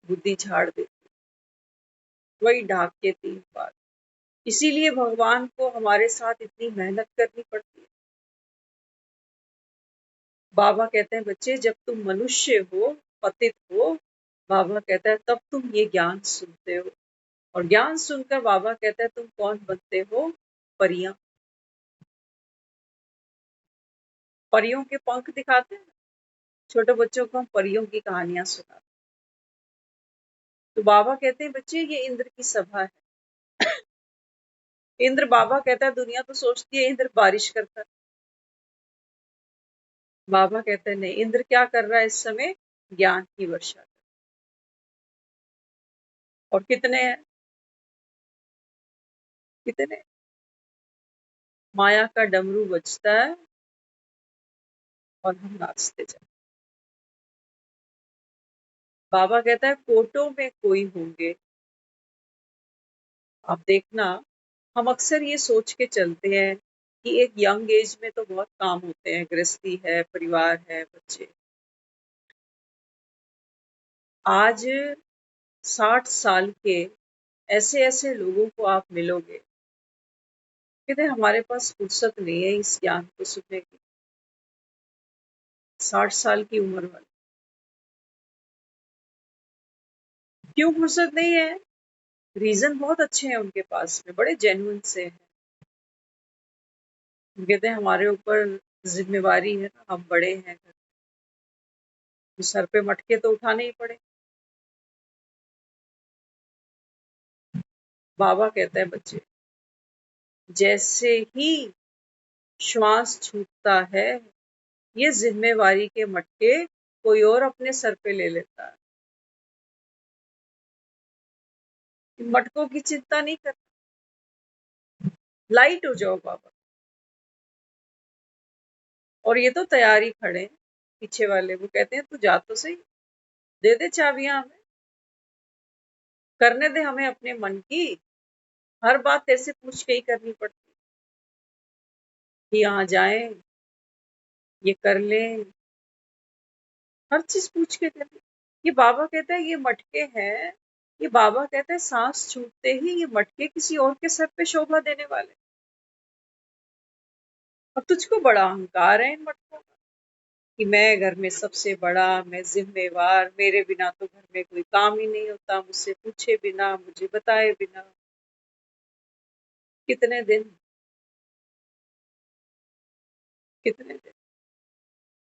बुद्धि झाड़ देती, वही ढाक के 3 बार। इसीलिए भगवान को हमारे साथ इतनी मेहनत करनी पड़ती है। बाबा कहते हैं बच्चे जब तुम मनुष्य हो, पतित हो, बाबा कहता है तब तुम ये ज्ञान सुनते हो, और ज्ञान सुनकर बाबा कहता है तुम कौन बनते हो, परियां। परियों के पंख दिखाते हैं, छोटे बच्चों को हम परियों की कहानियां सुनाते हैं। तो बाबा कहते हैं बच्चे ये इंद्र की सभा है। इंद्र, बाबा कहता है दुनिया तो सोचती है इंद्र बारिश करता है, बाबा कहते हैं नहीं, इंद्र क्या कर रहा है इस समय, ज्ञान की वर्षा। और कितने हैं, कितने, माया का डमरू बजता है और हम नाचते जाते। बाबा कहता है कोटों में कोई होंगे। आप देखना, हम अक्सर ये सोच के चलते हैं कि एक यंग एज में तो बहुत काम होते हैं, गृहस्थी है, परिवार है, बच्चे। आज 60 साल के ऐसे ऐसे लोगों को आप मिलोगे, कहते हमारे पास फुर्सत नहीं है इस ज्ञान को सुनने की। 60 साल की उम्र वाले, क्यों फुर्सत नहीं है? रीजन बहुत अच्छे हैं उनके पास में, बड़े जेन्युइन से हैं। कहते हैं हमारे ऊपर जिम्मेवारी है ना, हम बड़े हैं, तो सर पे मटके तो उठाने ही पड़े। बाबा कहता है बच्चे जैसे ही श्वास छूटता है, ये जिम्मेवारी के मटके कोई और अपने सर पे ले लेता है। इन मटकों की चिंता नहीं करता, लाइट हो जाओ बाबा। और ये तो तैयारी खड़े हैं पीछे वाले, वो कहते हैं तू जा तो सही, दे दे चाबियां हमें, करने दे हमें अपने मन की, हर बात तेरे से पूछ के ही करनी पड़ती कि यहाँ जाएं, ये कर लें, हर चीज पूछ के कर ले। ये बाबा कहता है ये मटके हैं, ये बाबा कहता है सांस छूटते ही ये मटके किसी और के सर पे शोभा देने वाले। और तुझको बड़ा अहंकार है इन मटकों का कि मैं घर में सबसे बड़ा, मैं जिम्मेवार, मेरे बिना तो घर में कोई काम ही नहीं होता, मुझसे पूछे बिना, मुझे बताए बिना। कितने दिन, कितने दिन,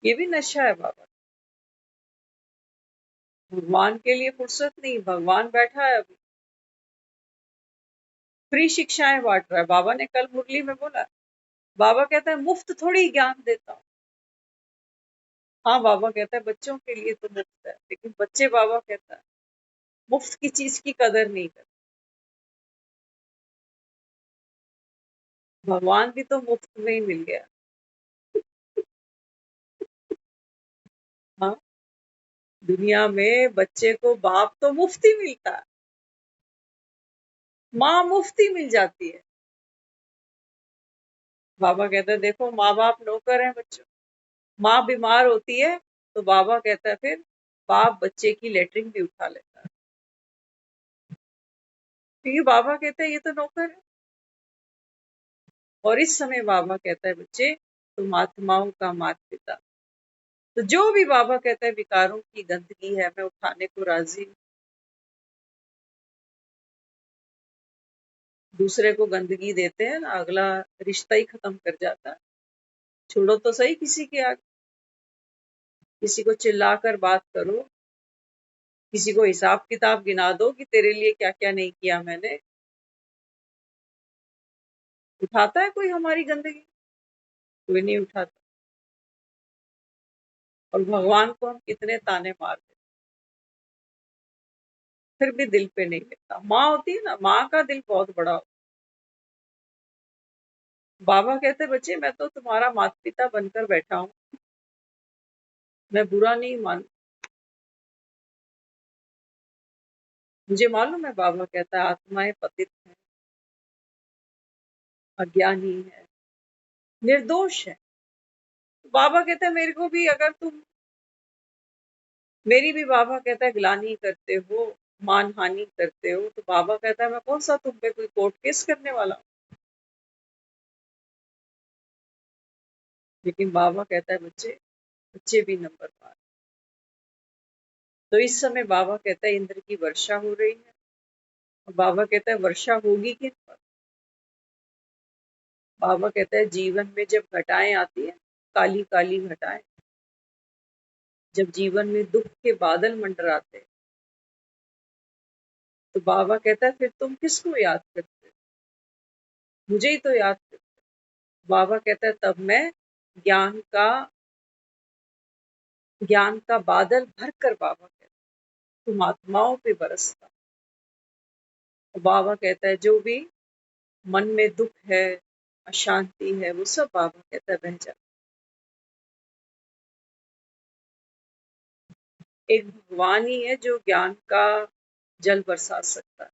ये भी नशा है बाबा। भगवान के लिए फुर्सत नहीं, भगवान बैठा है अभी, फ्री शिक्षाएं बांट रहा है। बाबा ने कल मुरली में बोला, बाबा कहता है मुफ्त थोड़ी ज्ञान देता हूँ। हाँ, बाबा कहता है बच्चों के लिए तो मुफ्त है, लेकिन बच्चे, बाबा कहता है, मुफ्त की चीज की कदर नहीं करते। भगवान भी तो मुफ्त में ही मिल गया। हाँ, दुनिया में बच्चे को बाप तो मुफ्त ही मिलता है, माँ मुफ्त ही मिल जाती है। बाबा कहता है देखो माँ बाप नौकर हैं बच्चों, माँ बीमार होती है तो बाबा कहता है फिर बाप बच्चे की लेटरिन भी उठा लेता है, क्योंकि बाबा कहता है ये तो नौकर है। और इस समय बाबा कहता है बच्चे तुम आत्माओं का माता पिता। तो जो भी बाबा कहता है विकारों की गंदगी है, मैं उठाने को राजी हूँ। दूसरे को गंदगी देते हैं ना, अगला रिश्ता ही खत्म कर जाता है। छोड़ो तो सही किसी के आगे, किसी को चिल्लाकर बात करो, किसी को हिसाब किताब गिना दो कि तेरे लिए क्या क्या नहीं किया मैंने। उठाता है कोई हमारी गंदगी? कोई नहीं उठाता। और भगवान को हम कितने ताने मारते, फिर भी दिल पे नहीं लेता। माँ होती है ना, माँ का दिल बहुत बड़ा होता है। बाबा कहते बच्चे मैं तो तुम्हारा माता पिता बनकर बैठा हूँ, मैं बुरा नहीं मान, मुझे मालूम है। बाबा कहता है आत्माएं पतित है, अज्ञानी है, निर्दोष है। बाबा कहता है मेरे को भी अगर तुम, मेरी भी बाबा कहता है ग्लानि करते हो, मान हानि करते हो, तो बाबा कहता है मैं कौन सा तुम पे कोई कोर्ट केस करने वाला हूँ। लेकिन बाबा कहता है बच्चे, बच्चे भी नंबर पार। तो इस समय बाबा कहता है इंद्र की वर्षा हो रही है, और बाबा कहता है वर्षा होगी किन पर। बाबा कहता है जीवन में जब घटाएं आती है, काली काली घटाएं, जब जीवन में दुख के बादल मंडराते हैं, तो बाबा कहता है फिर तुम किसको याद करते हो, मुझे ही तो याद करते हो। बाबा कहता है तब मैं ज्ञान का ज्ञान का बादल भर कर, बाबा कहता है तुम आत्माओं पे बरसता। और बाबा कहता है जो भी मन में दुख है, अशांति है, वो सब बाबा कहता है बह जाता। एक भगवान ही है जो ज्ञान का जल बरसा सकता है।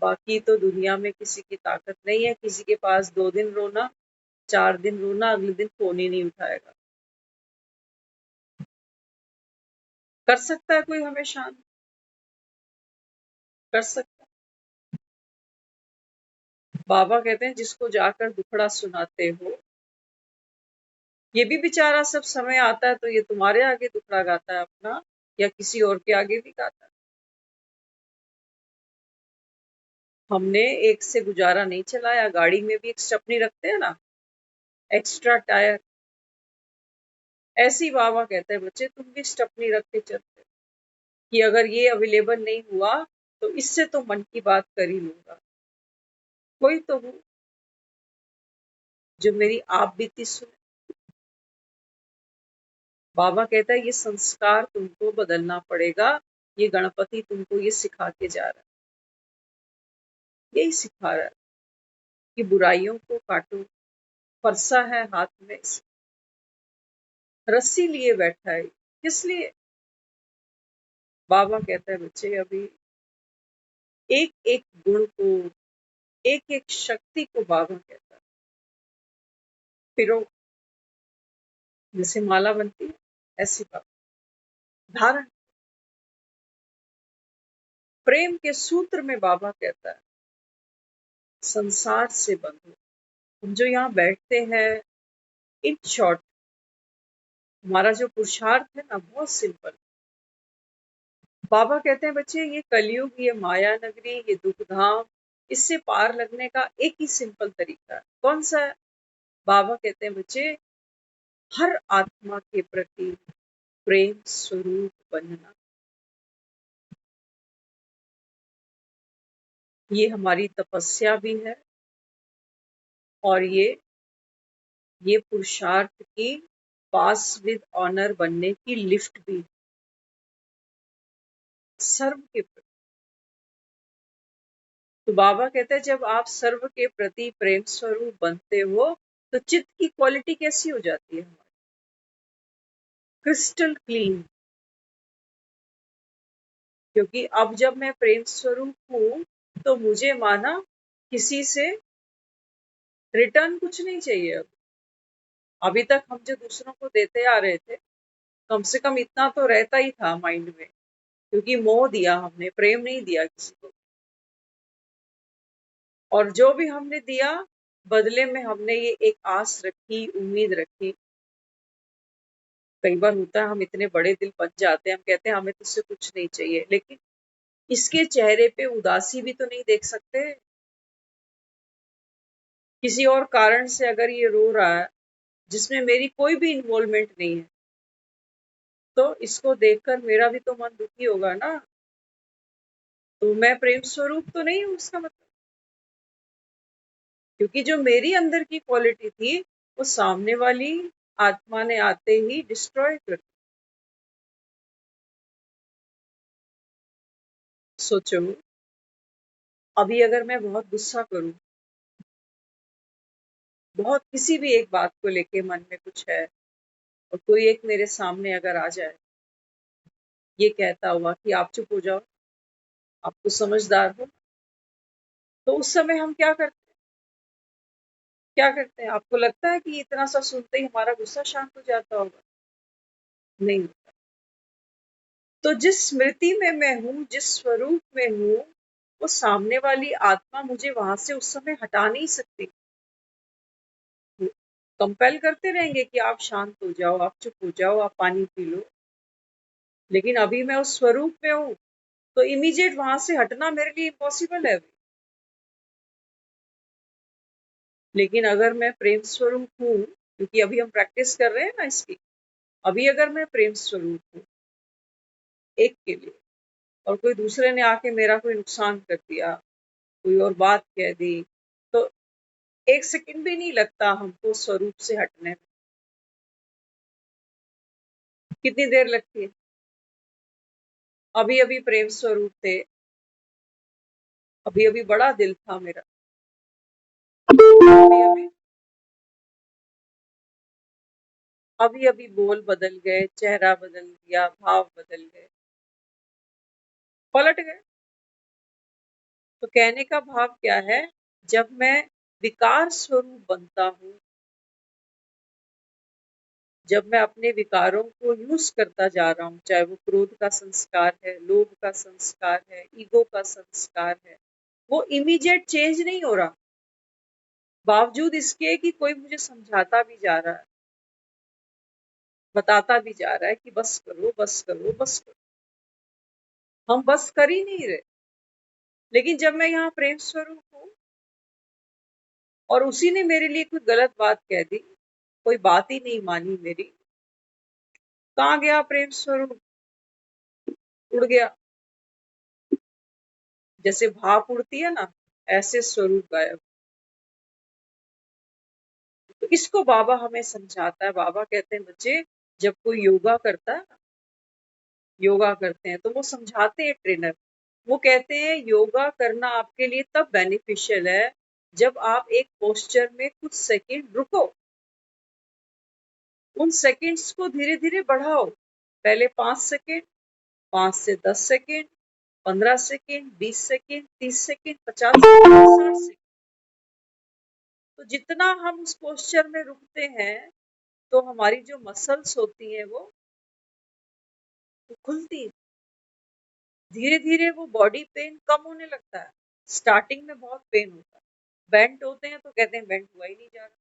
बाकी तो दुनिया में किसी की ताकत नहीं है। किसी के पास 2 दिन रोना, 4 दिन रोना, अगले दिन फोन ही नहीं उठाएगा। कर सकता है कोई हमें शांत? कर सकता है। बाबा कहते हैं जिसको जाकर दुखड़ा सुनाते हो, ये भी बेचारा सब समय आता है तो ये तुम्हारे आगे दुखड़ा गाता है अपना, या किसी और के आगे भी गाता है। हमने एक से गुजारा नहीं चलाया। गाड़ी में भी एक स्टेपनी रखते हैं ना, एक्स्ट्रा टायर, ऐसी बाबा कहते हैं बच्चे तुम भी स्टेपनी रख के चलते, कि अगर ये अवेलेबल नहीं हुआ तो इससे तो मन की बात कर ही लूंगा, कोई तो हो जो मेरी आप बीती सुने। बाबा कहता है ये संस्कार तुमको बदलना पड़ेगा, ये गणपति तुमको ये सिखा के जा रहा है, यही सिखा रहा है कि बुराइयों को काटो। फरसा है हाथ में, रस्सी लिए बैठा है, किस लिए? बाबा कहता है बच्चे अभी एक एक गुण को, एक एक शक्ति को बाबा कहता है पिरो, जैसे माला बनती है ऐसी बाबा धारण। प्रेम के सूत्र में बाबा कहता है संसार से बंधो। हम जो यहाँ बैठते हैं, इन शॉर्ट हमारा जो पुरुषार्थ है ना, बहुत सिंपल। बाबा कहते हैं बच्चे ये कलयुग, ये माया नगरी, ये दुख धाम, इससे पार लगने का एक ही सिंपल तरीका है। कौन सा है? बाबा कहते हैं बच्चे हर आत्मा के प्रति प्रेम स्वरूप बनना। ये हमारी तपस्या भी है, और ये पुरुषार्थ की पास विद ऑनर बनने की लिफ्ट भी, सर्व के प्रति। तो बाबा कहते हैं जब आप सर्व के प्रति प्रेम स्वरूप बनते हो तो चित्त की क्वालिटी कैसी हो जाती है हमारी? Crystal clean. क्योंकि अब जब मैं प्रेम स्वरूप हूं तो मुझे माना किसी से रिटर्न कुछ नहीं चाहिए। अब अभी तक हम जो दूसरों को देते आ रहे थे, कम से कम इतना तो रहता ही था माइंड में, क्योंकि मोह दिया हमने, प्रेम नहीं दिया किसी को। और जो भी हमने दिया, बदले में हमने ये एक आस रखी, उम्मीद रखी। कई बार होता है हम इतने बड़े दिल बन जाते हैं, हम कहते हैं हमें तुझसे कुछ नहीं चाहिए, लेकिन इसके चेहरे पे उदासी भी तो नहीं देख सकते। किसी और कारण से अगर ये रो रहा है जिसमें मेरी कोई भी इन्वॉल्वमेंट नहीं है, तो इसको देखकर मेरा भी तो मन दुखी होगा ना। तो मैं प्रेम स्वरूप तो नहीं हूँ इसका मतलब। क्योंकि जो मेरी अंदर की क्वालिटी थी वो सामने वाली आत्मा ने आते ही डिस्ट्रॉय कर दिया। सोचो, अभी अगर मैं बहुत गुस्सा करूं, बहुत किसी भी एक बात को लेके मन में कुछ है, और कोई एक मेरे सामने अगर आ जाए ये कहता हुआ कि आप चुप हो जाओ, आप तो समझदार हो, तो उस समय हम क्या करते हैं? क्या करते हैं? आपको लगता है कि इतना सा सुनते ही हमारा गुस्सा शांत हो जाता होगा? नहीं होता। तो जिस स्मृति में मैं हूँ, जिस स्वरूप में हूँ, वो सामने वाली आत्मा मुझे वहां से उस समय हटा नहीं सकती। कंपेल करते रहेंगे कि आप शांत हो जाओ, आप चुप हो जाओ, आप पानी पी लो, लेकिन अभी मैं उस स्वरूप में हूँ, तो इमीडिएट वहां से हटना मेरे लिए इम्पॉसिबल है अभी। लेकिन अगर मैं प्रेम स्वरूप हूँ, क्योंकि अभी हम प्रैक्टिस कर रहे हैं ना इसकी, अभी अगर मैं प्रेम स्वरूप हूँ एक के लिए, और कोई दूसरे ने आके मेरा कोई नुकसान कर दिया, कोई और बात कह दी, तो एक सेकंड भी नहीं लगता हमको स्वरूप से हटने में। कितनी देर लगती है? अभी अभी प्रेम स्वरूप थे, अभी अभी बड़ा दिल था मेरा, अभी अभी अभी अभी बोल बदल गए, चेहरा बदल गया, भाव बदल गए, पलट गए। तो कहने का भाव क्या है? जब मैं विकार स्वरूप बनता हूँ, जब मैं अपने विकारों को यूज करता जा रहा हूँ, चाहे वो क्रोध का संस्कार है, लोभ का संस्कार है, ईगो का संस्कार है, वो इमीडिएट चेंज नहीं हो रहा, बावजूद इसके कि कोई मुझे समझाता भी जा रहा है, बताता भी जा रहा है कि बस करो, बस करो, बस करो। हम बस कर ही नहीं रहे। लेकिन जब मैं यहाँ प्रेम स्वरूप हूँ और उसी ने मेरे लिए कोई गलत बात कह दी, कोई बात ही नहीं मानी मेरी, कहाँ गया प्रेम स्वरूप? उड़ गया। जैसे भाप उड़ती है ना, ऐसे स्वरूप गायब। तो इसको बाबा हमें समझाता है। बाबा कहते हैं बच्चे, जब कोई योगा करता है, योगा करते हैं तो वो समझाते हैं ट्रेनर, वो कहते हैं योगा करना आपके लिए तब बेनिफिशियल है जब आप एक पोस्चर में कुछ सेकंड रुको, उन सेकंड्स को धीरे धीरे बढ़ाओ। पहले 5 सेकंड, 5 से 10 second, 15 second, 20 second, 30 second, 50 second, 60 second. तो जितना हम उस पोस्चर में रुकते हैं, तो हमारी जो मसल्स होती हैं वो खुलती हैं। धीरे धीरे वो बॉडी पेन कम होने लगता है। स्टार्टिंग में बहुत पेन होता है, बेंट होते हैं तो कहते हैं बेंट हुआ ही नहीं जा रहा,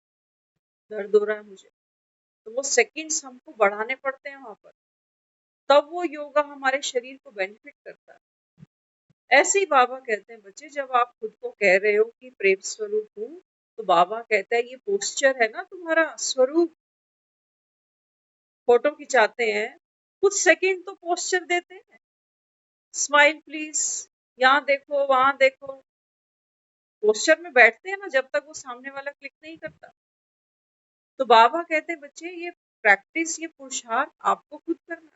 दर्द हो रहा है मुझे। तो वो सेकंड्स हमको बढ़ाने पड़ते हैं वहां पर, तब वो योगा हमारे शरीर को बेनिफिट करता है। ऐसे ही बाबा कहते हैं बच्चे, जब आप खुद को कह रहे हो कि प्रेम स्वरूप हूँ, तो बाबा कहता है ये पोस्चर है ना तुम्हारा स्वरूप। फोटो खिंचाते हैं, कुछ सेकंड तो पोस्चर देते हैं, स्माइल प्लीज, यहाँ देखो, वहां देखो। पोस्चर में बैठते हैं ना जब तक वो सामने वाला क्लिक नहीं करता। तो बाबा कहते हैं बच्चे, ये प्रैक्टिस, ये पुरुषार्थ आपको खुद करना,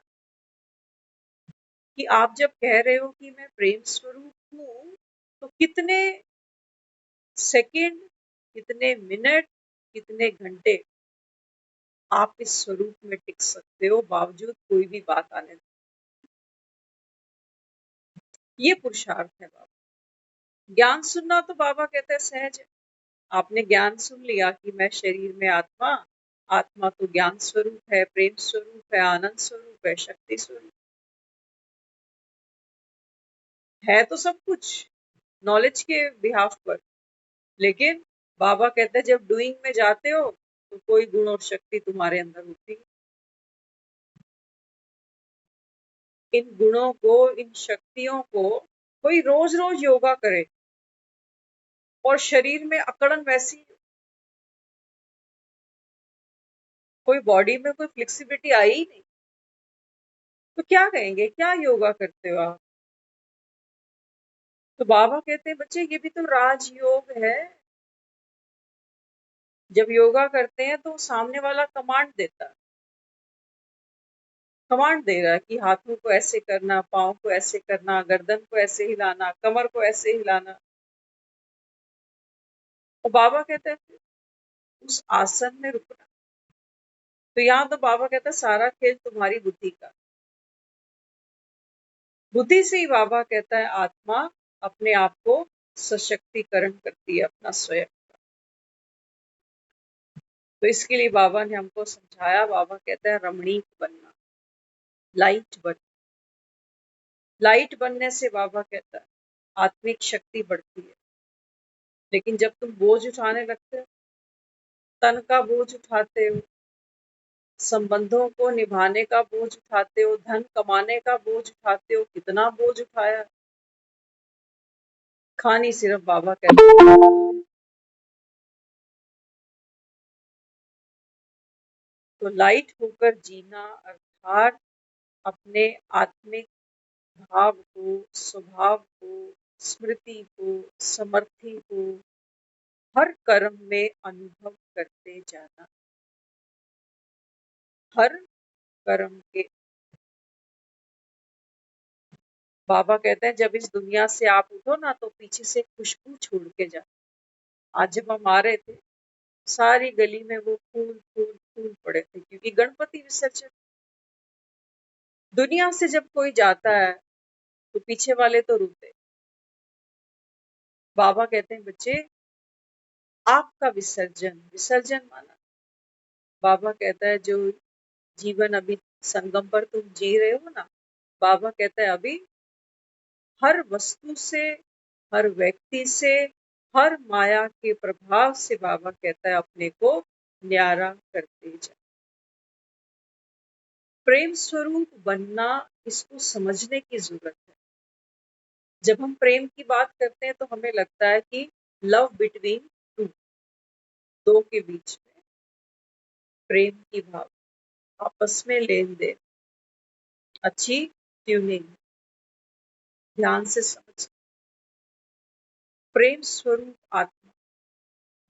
कि आप जब कह रहे हो कि मैं प्रेम स्वरूप हूँ, तो कितने सेकंड, कितने मिनट, कितने घंटे आप इस स्वरूप में टिक सकते हो बावजूद कोई भी बात आने दे। ये पुरुषार्थ है बाबा। ज्ञान सुनना तो बाबा कहते हैं सहज है। आपने ज्ञान सुन लिया कि मैं शरीर में आत्मा, आत्मा तो ज्ञान स्वरूप है, प्रेम स्वरूप है, आनंद स्वरूप है, शक्ति स्वरूप है, तो सब कुछ नॉलेज के बिहाफ पर। लेकिन बाबा कहते हैं जब डूइंग में जाते हो तो कोई गुण और शक्ति तुम्हारे अंदर होती है। इन गुणों को, इन शक्तियों को कोई रोज रोज योगा करे और शरीर में अकड़न वैसी, कोई बॉडी में कोई फ्लेक्सिबिलिटी आई ही नहीं, तो क्या कहेंगे क्या योगा करते हो आप? तो बाबा कहते हैं बच्चे ये भी तो राजयोग है। जब योगा करते हैं तो सामने वाला कमांड देता है, कमांड दे रहा है कि हाथों को ऐसे करना, पाँव को ऐसे करना, गर्दन को ऐसे हिलाना, कमर को ऐसे हिलाना। और बाबा कहते हैं फिर उस आसन में रुकना। तो यहाँ तो बाबा कहता है सारा खेल तुम्हारी बुद्धि का। बुद्धि से ही बाबा कहता है आत्मा अपने आप को सशक्तिकरण करती है अपना स्वयं। तो इसके लिए बाबा ने हमको समझाया, बाबा कहता है रमणीक बनना, लाइट बन। लाइट बनने से बाबा कहता है आत्मिक शक्ति बढ़ती है। लेकिन जब तुम बोझ उठाने लगते हो, तन का बोझ उठाते हो, संबंधों को निभाने का बोझ उठाते हो, धन कमाने का बोझ उठाते हो, कितना बोझ उठाया। खानी सिर्फ बाबा कहते हैं। तो लाइट होकर जीना अर्थात अपने आत्मिक भाव को, स्वभाव को, स्मृति को, समर्थी को हर कर्म में अनुभव करते जाना। हर कर्म के बाबा कहते हैं जब इस दुनिया से आप उठो ना तो पीछे से खुशबू छोड़ के जाओ। आज जब हम आ रहे थे सारी गली में वो फूल फूल फूल पड़े थे, क्योंकि गणपति विसर्जन। दुनिया से जब कोई जाता है तो पीछे वाले तो रोते। बाबा कहते हैं बच्चे आपका विसर्जन, विसर्जन माना बाबा कहता है जो जीवन अभी संगम पर तुम जी रहे हो ना, बाबा कहता है अभी हर वस्तु से, हर व्यक्ति से, हर माया के प्रभाव से बाबा कहता है अपने को न्यारा करते जाओ। प्रेम स्वरूप बनना, इसको समझने की जरूरत है। जब हम प्रेम की बात करते हैं तो हमें लगता है कि लव बिटवीन टू, दो के बीच में प्रेम की भाव, आपस में लेन देन, अच्छी ट्यूनिंग, ध्यान से समझ। प्रेम स्वरूप आत्मा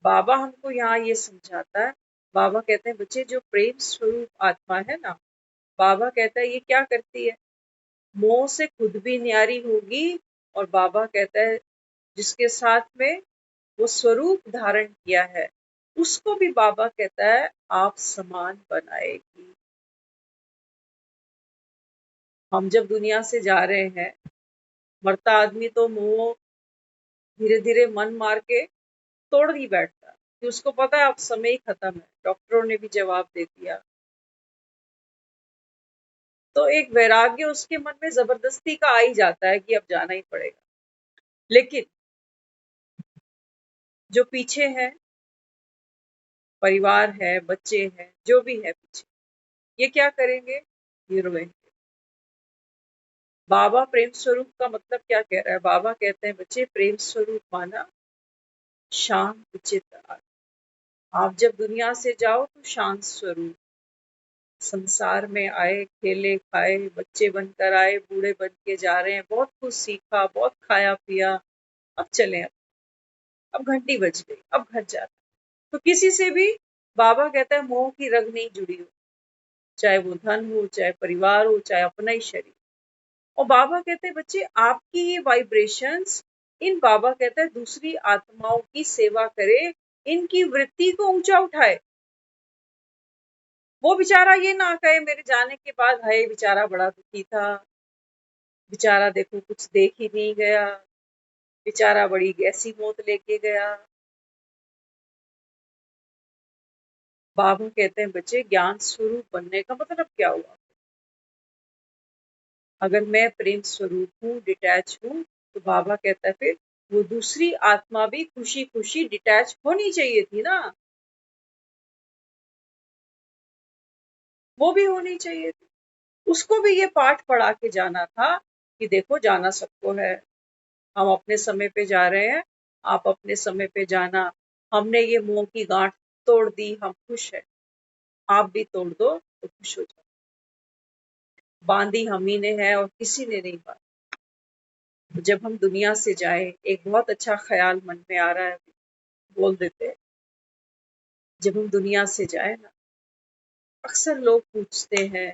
बाबा हमको यहाँ ये समझाता है। बाबा कहते हैं बच्चे जो प्रेम स्वरूप आत्मा है ना, बाबा कहता है ये क्या करती है, मोह से खुद भी न्यारी होगी। और बाबा कहता है जिसके साथ में वो स्वरूप धारण किया है उसको भी बाबा कहता है आप समान बनाएगी। हम जब दुनिया से जा रहे हैं, मरता आदमी तो मोह धीरे धीरे मन मार के तोड़ ही बैठता है कि उसको पता है अब समय ही खत्म है। डॉक्टरों ने भी जवाब दे दिया। तो एक वैराग्य उसके मन में जबरदस्ती का आ ही जाता है कि अब जाना ही पड़ेगा। लेकिन जो पीछे है, परिवार है, बच्चे हैं, जो भी है पीछे, ये क्या करेंगे, ये रोएंगे। बाबा प्रेम स्वरूप का मतलब क्या कह रहा है, बाबा कहते हैं बच्चे प्रेम स्वरूप माना शांत चित्त। आप जब दुनिया से जाओ तो शांत स्वरूप, संसार में आए, खेले खाए, बच्चे बनकर आए, बूढ़े बन के जा रहे हैं, बहुत कुछ सीखा, बहुत खाया पिया, अब चले, अब घंटी बज गई, अब घर जाना। तो किसी से भी बाबा कहता है मोह की रग नहीं जुड़ी हो, चाहे वो धन हो, चाहे परिवार हो, चाहे अपना ही शरीर। और बाबा कहते हैं बच्चे आपकी ये वाइब्रेशंस, इन बाबा कहता है दूसरी आत्माओं की सेवा करे, इनकी वृत्ति को ऊंचा उठाए। वो बेचारा ये ना कहे मेरे जाने के बाद है बेचारा बड़ा दुखी था, बेचारा देखो कुछ देख ही नहीं गया, बेचारा बड़ी ऐसी मौत लेके गया। बाबा कहते हैं बच्चे ज्ञान स्वरूप बनने का मतलब क्या हुआ, अगर मैं प्रेम स्वरूप हूँ, डिटैच हूँ, तो बाबा कहता है फिर वो दूसरी आत्मा भी खुशी खुशी डिटैच होनी चाहिए थी ना, वो भी होनी चाहिए थी। उसको भी ये पाठ पढ़ा के जाना था कि देखो जाना सबको है, हम अपने समय पे जा रहे हैं, आप अपने समय पे जाना। हमने ये मोह की गांठ तोड़ दी, हम खुश है, आप भी तोड़ दो तो खुश हो जाओ। बांधी हम ही ने है और किसी ने नहीं बांधी। तो जब हम दुनिया से जाए, एक बहुत अच्छा ख्याल मन में आ रहा है, बोल देते हैं जब हम दुनिया से जाए ना, अक्सर लोग पूछते हैं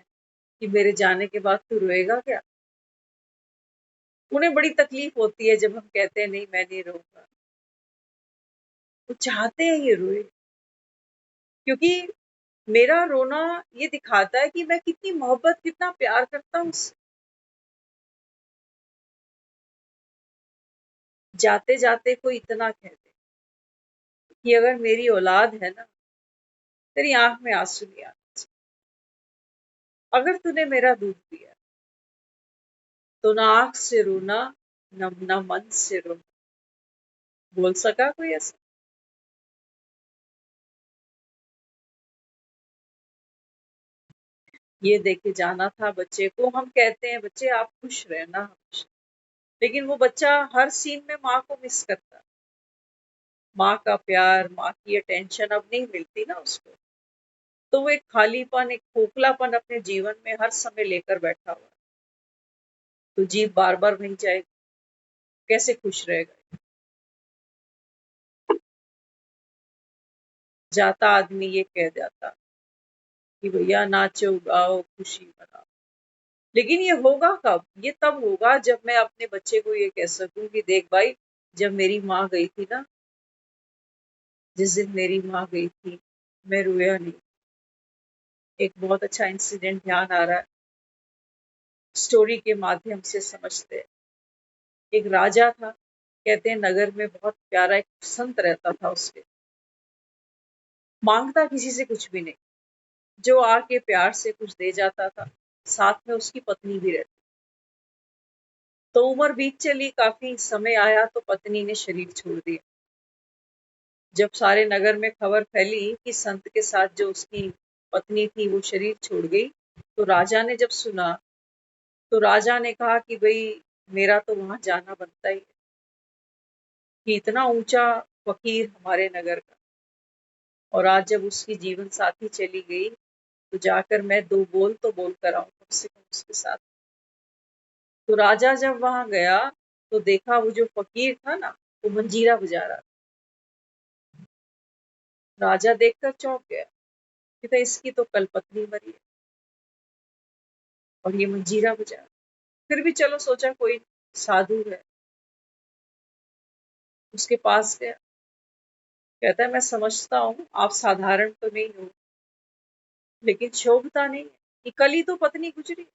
कि मेरे जाने के बाद तू रोएगा क्या? उन्हें बड़ी तकलीफ होती है जब हम कहते हैं नहीं मैं नहीं रोऊंगा। वो चाहते हैं ये रोए, क्योंकि मेरा रोना ये दिखाता है कि मैं कितनी मोहब्बत कितना प्यार करता हूँ उससे। जाते जाते कोई इतना कह दे कि अगर मेरी औलाद है ना, तेरी आंख में आंसू नहीं आना चाहिए। अगर तूने मेरा दूध पिया तो ना आंख से रोना, ना मन से रोना। बोल सका कोई ऐसा? ये देके जाना था बच्चे को। हम कहते हैं बच्चे आप खुश रहना हमेशा, लेकिन वो बच्चा हर सीन में माँ को मिस करता है। माँ का प्यार, माँ की अटेंशन अब नहीं मिलती ना उसको, तो वो एक खालीपन, एक खोखलापन अपने जीवन में हर समय लेकर बैठा हुआ है। तो जीभ बार बार वहीं जाएगी, कैसे खुश रहेगा? जाता आदमी ये कह जाता कि भैया नाचो गाओ खुशी मनाओ, लेकिन ये होगा कब? ये तब होगा जब मैं अपने बच्चे को ये कह सकूं कि देख भाई, जब मेरी माँ गई थी ना, जिस दिन मेरी माँ गई थी, मैं रोया नहीं। एक बहुत अच्छा इंसिडेंट ध्यान आ रहा है, स्टोरी के माध्यम से समझते हैं। एक राजा था, कहते हैं नगर में बहुत प्यारा एक संत रहता था, उसके मांगता किसी से कुछ भी नहीं, जो आके प्यार से कुछ दे जाता था, साथ में उसकी पत्नी भी रहती। तो उम्र बीत चली, काफी समय आया तो पत्नी ने शरीर छोड़ दिया। जब सारे नगर में खबर फैली कि संत के साथ जो उसकी पत्नी थी वो शरीर छोड़ गई, तो राजा ने जब सुना, तो राजा ने कहा कि भाई मेरा तो वहां जाना बनता ही है, कि इतना ऊंचा फकीर हमारे नगर का, और आज जब उसकी जीवन साथी चली गई, तो जाकर मैं दो बोल तो बोल कर आऊं कम से कम उसके साथ। तो राजा जब वहां गया, तो देखा वो जो फकीर था ना, वो मंजीरा बजा रहा था। राजा देखकर चौंक गया कि तो इसकी तो कल पत्नी मरी है और ये मंजीरा बजा रहा है। फिर भी चलो सोचा कोई साधु है, उसके पास गया। कहता है मैं समझता हूँ आप साधारण तो नहीं हो, लेकिन शोभता नहीं है कि कल ही तो पत्नी गुजरी।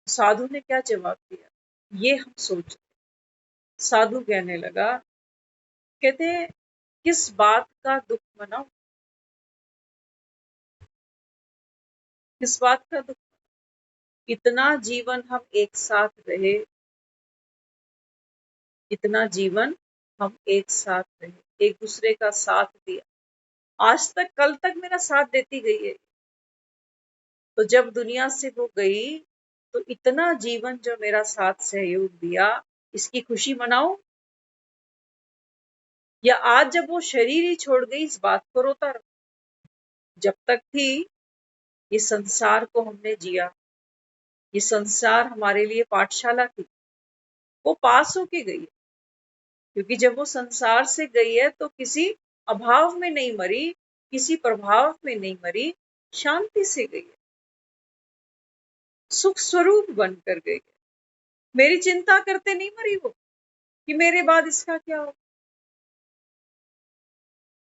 साधु ने क्या जवाब दिया, ये हम सोच। साधु कहने लगा, कहते किस बात का दुख मनाऊं, किस बात का दुख? इतना जीवन हम एक साथ रहे, इतना जीवन हम एक साथ रहे, एक दूसरे का साथ दिया, आज तक कल तक मेरा साथ देती गई है। तो जब दुनिया से वो गई, तो इतना जीवन जो मेरा साथ सहयोग दिया, इसकी खुशी मनाऊं, या आज जब वो शरीर ही छोड़ गई इस बात को रोता रहूं? जब तक थी ये संसार को हमने जिया, ये संसार हमारे लिए पाठशाला थी, वो पास होके गई है। क्योंकि जब वो संसार से गई है तो किसी अभाव में नहीं मरी, किसी प्रभाव में नहीं मरी, शांति से गई है, सुख स्वरूप बनकर गई है। मेरी चिंता करते नहीं मरी वो कि मेरे बाद इसका क्या हो।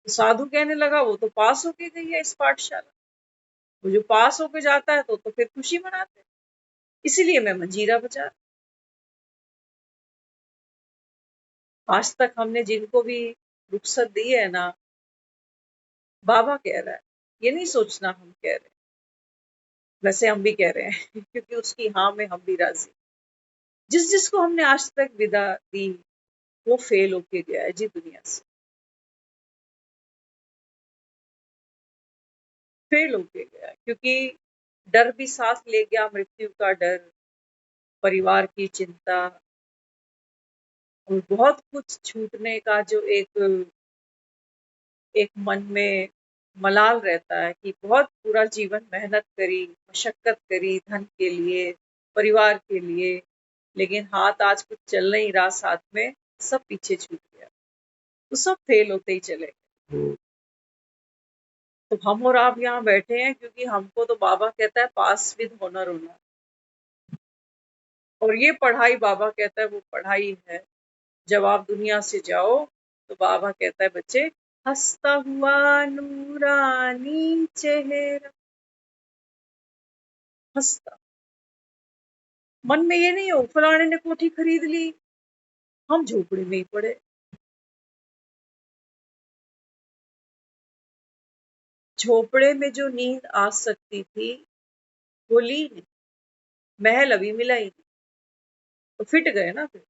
तो साधु कहने लगा वो तो पास होके गई है इस पाठशाला, वो जो पास होके जाता है तो फिर खुशी मनाते हैं, इसीलिए मैं मंजीरा बजा। आज तक हमने जिनको भी रुखसत दी है ना, बाबा कह रहा है, ये नहीं सोचना हम कह रहे हैं, वैसे हम भी कह रहे हैं क्योंकि उसकी हाँ में हम भी राजी। जिस जिसको हमने आज तक विदा दी, वो फेल होके गया है जी दुनिया से, फेल होके गया है। क्योंकि डर भी साथ ले गया, मृत्यु का डर, परिवार की चिंता, और बहुत कुछ छूटने का जो एक एक मन में मलाल रहता है कि बहुत पूरा जीवन मेहनत करी, मशक्कत करी धन के लिए, परिवार के लिए, लेकिन हाथ आज कुछ चल नहीं रहा साथ में, सब पीछे छूट गया। तो सब फेल होते ही चले गए। तो हम और आप यहाँ बैठे हैं क्योंकि हमको तो बाबा कहता है पास विद ऑनर होना, और ये पढ़ाई बाबा कहता है वो पढ़ाई है। जब आप दुनिया से जाओ तो बाबा कहता है बच्चे, हंसता हुआ नूरानी चेहरा, हंसता। मन में ये नहीं हो फलाने ने कोठी खरीद ली, हम झोपड़ी में ही पड़े। झोपड़े में जो नींद आ सकती थी वो ली नहीं, महल अभी मिला ही नहीं, तो फिट गए ना फिर।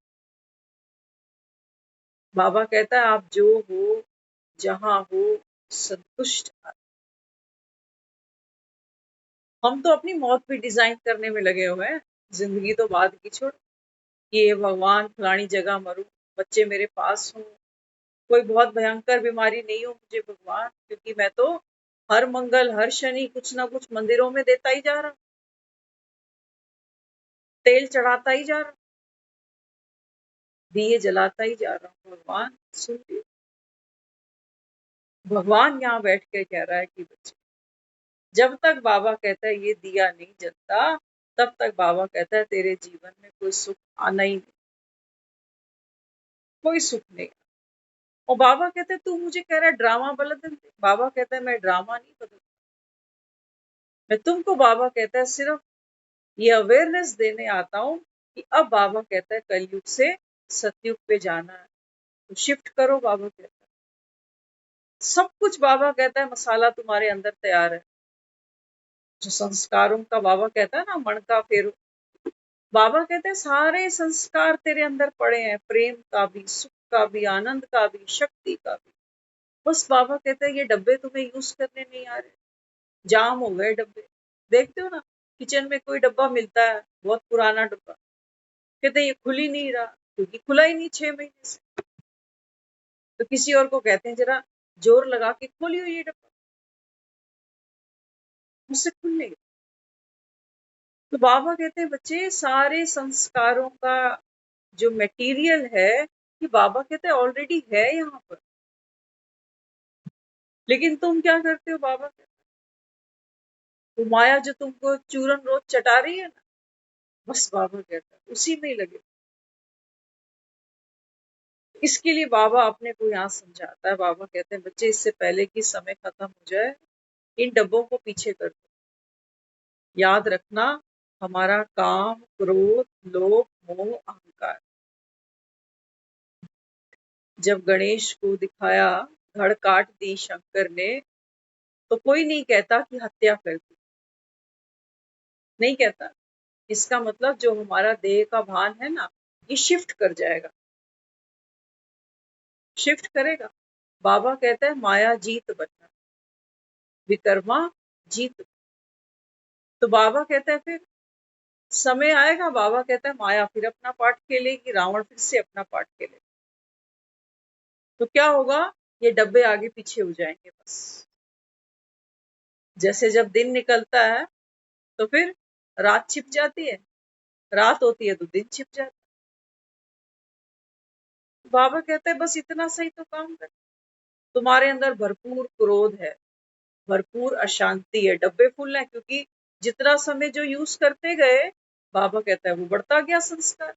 बाबा कहता है आप जो हो जहां हो संतुष्ट। हम तो अपनी मौत भी डिजाइन करने में लगे हुए हैं, जिंदगी तो बाद की छोड़। ये भगवान फलानी जगह मरूं, बच्चे मेरे पास हों, कोई बहुत भयंकर बीमारी नहीं हो मुझे भगवान, क्योंकि मैं तो हर मंगल हर शनि कुछ ना कुछ मंदिरों में देता ही जा रहा, तेल चढ़ाता ही जा रहा, दिए जलाता ही जा रहा हूँ। भगवान सुन लियो। भगवान यहाँ बैठ के कह रहा है कि बच्चे, जब तक बाबा कहता है ये दिया नहीं जलता, तब तक बाबा कहता है तेरे जीवन में कोई सुख आना ही नहीं, कोई सुख नहीं। और बाबा कहते हैं तू मुझे कह रहा है ड्रामा बदल दे, बाबा कहता है मैं ड्रामा नहीं बदल, मैं तुमको, बाबा कहता है सिर्फ ये अवेयरनेस देने आता हूँ कि अब बाबा कहता है कलयुग से सतयुग पे जाना है, तो शिफ्ट करो। बाबा कहता है सब कुछ, बाबा कहता है मसाला तुम्हारे अंदर तैयार है। जो संस्कारों का बाबा कहता है ना मणका फेरो, बाबा कहते हैं सारे संस्कार तेरे अंदर पड़े हैं, प्रेम का भी, सुख का भी, आनंद का भी, शक्ति का भी। बस बाबा कहते हैं ये डब्बे तुम्हें यूज करने नहीं आ रहे, जाम हो गए डब्बे। देखते हो ना किचन में कोई डब्बा मिलता है बहुत पुराना डब्बा, कहते ये खुल ही नहीं रहा क्योंकि खुला ही नहीं 6 महीने से। तो किसी और को कहते हैं जरा जोर लगा के खोलियो ये डब्बा, मुझसे खुल नहीं। तो बाबा कहते हैं बच्चे सारे संस्कारों का जो मटेरियल है ये बाबा कहते हैं ऑलरेडी है यहाँ पर, लेकिन तुम क्या करते हो। बाबा कहते हैं वो माया जो तुमको चूरन रोज चटा रही है ना, बस बाबा कहता है उसी में ही लगे। इसके लिए बाबा अपने को यहाँ समझाता है। बाबा कहते हैं बच्चे इससे पहले कि समय खत्म हो जाए इन डब्बों को पीछे कर दो। याद रखना हमारा काम, क्रोध, लोभ, मोह, अहंकार। जब गणेश को दिखाया धड़ काट दी शंकर ने, तो कोई नहीं कहता कि हत्या कर दी, नहीं कहता। इसका मतलब जो हमारा देह का भान है ना ये शिफ्ट कर जाएगा, शिफ्ट करेगा। बाबा कहता है माया जीत बनना, विकर्मा जीत। तो बाबा कहता है फिर समय आएगा, बाबा कहता है माया फिर अपना पार्ट खेलेगी, रावण फिर से अपना पार्ट खेलेगा। तो क्या होगा, ये डब्बे आगे पीछे हो जाएंगे बस। जैसे जब दिन निकलता है तो फिर रात छिप जाती है, रात होती है तो दिन छिप जाता है। बाबा कहता है बस इतना सही तो काम कर। तुम्हारे अंदर भरपूर क्रोध है, भरपूर अशांति है, डब्बे फुल है, क्योंकि जितना समय जो यूज करते गए बाबा कहता है वो बढ़ता गया संस्कार।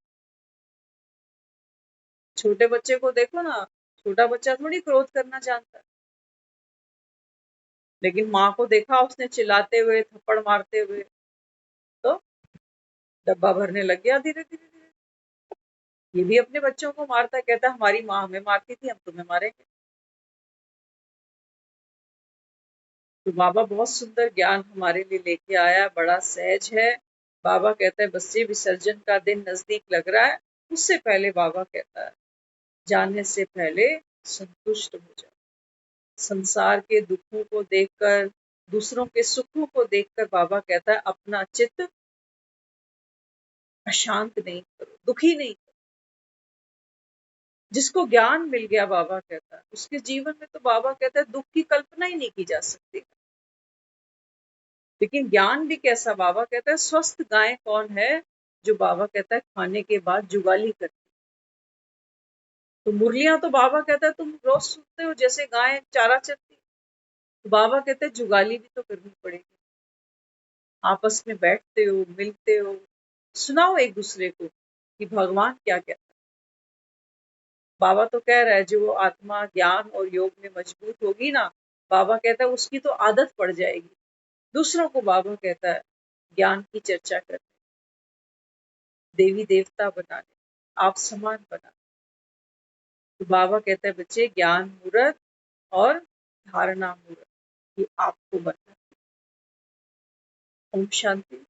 छोटे बच्चे को देखो ना, छोटा बच्चा थोड़ी क्रोध करना जानता है, लेकिन माँ को देखा उसने चिल्लाते हुए थप्पड़ मारते हुए, तो डब्बा भरने लग गया धीरे धीरे धीरे। ये भी अपने बच्चों को मारता है, कहता है हमारी माँ हमें मारती थी हम तुम्हें मारेंगे। तो बाबा बहुत सुंदर ज्ञान हमारे लिए लेके आया, बड़ा सहज है। बाबा कहता है बच्चे विसर्जन का दिन नजदीक लग रहा है, उससे पहले बाबा कहता है जाने से पहले संतुष्ट हो जाओ। संसार के दुखों को देखकर, दूसरों के सुखों को देखकर बाबा कहता है अपना चित्त अशांत नहीं करो, दुखी नहीं करो। जिसको ज्ञान मिल गया बाबा कहता है उसके जीवन में तो बाबा कहता है दुख की कल्पना ही नहीं की जा सकती। लेकिन ज्ञान भी कैसा, बाबा कहता है स्वस्थ गाय कौन है, जो बाबा कहता है खाने के बाद जुगाली करती, तो मुरलियां तो बाबा कहता है तुम रोज सुनते हो जैसे गाय चारा चरती, तो बाबा कहते हैं जुगाली भी तो करनी पड़ेगी। आपस में बैठते हो, मिलते हो, सुनाओ एक दूसरे को कि भगवान क्या कहता है। बाबा तो कह रहा है जो आत्मा ज्ञान और योग में मजबूत होगी ना, बाबा कहता है उसकी तो आदत पड़ जाएगी। दूसरों को बाबा कहता है ज्ञान की चर्चा करने, देवी देवता बनाने, आप समान बनाने। तो बाबा कहता है बच्चे ज्ञान मूर्त और धारणा मूर्त, ये आपको बनना है। ओम शांति।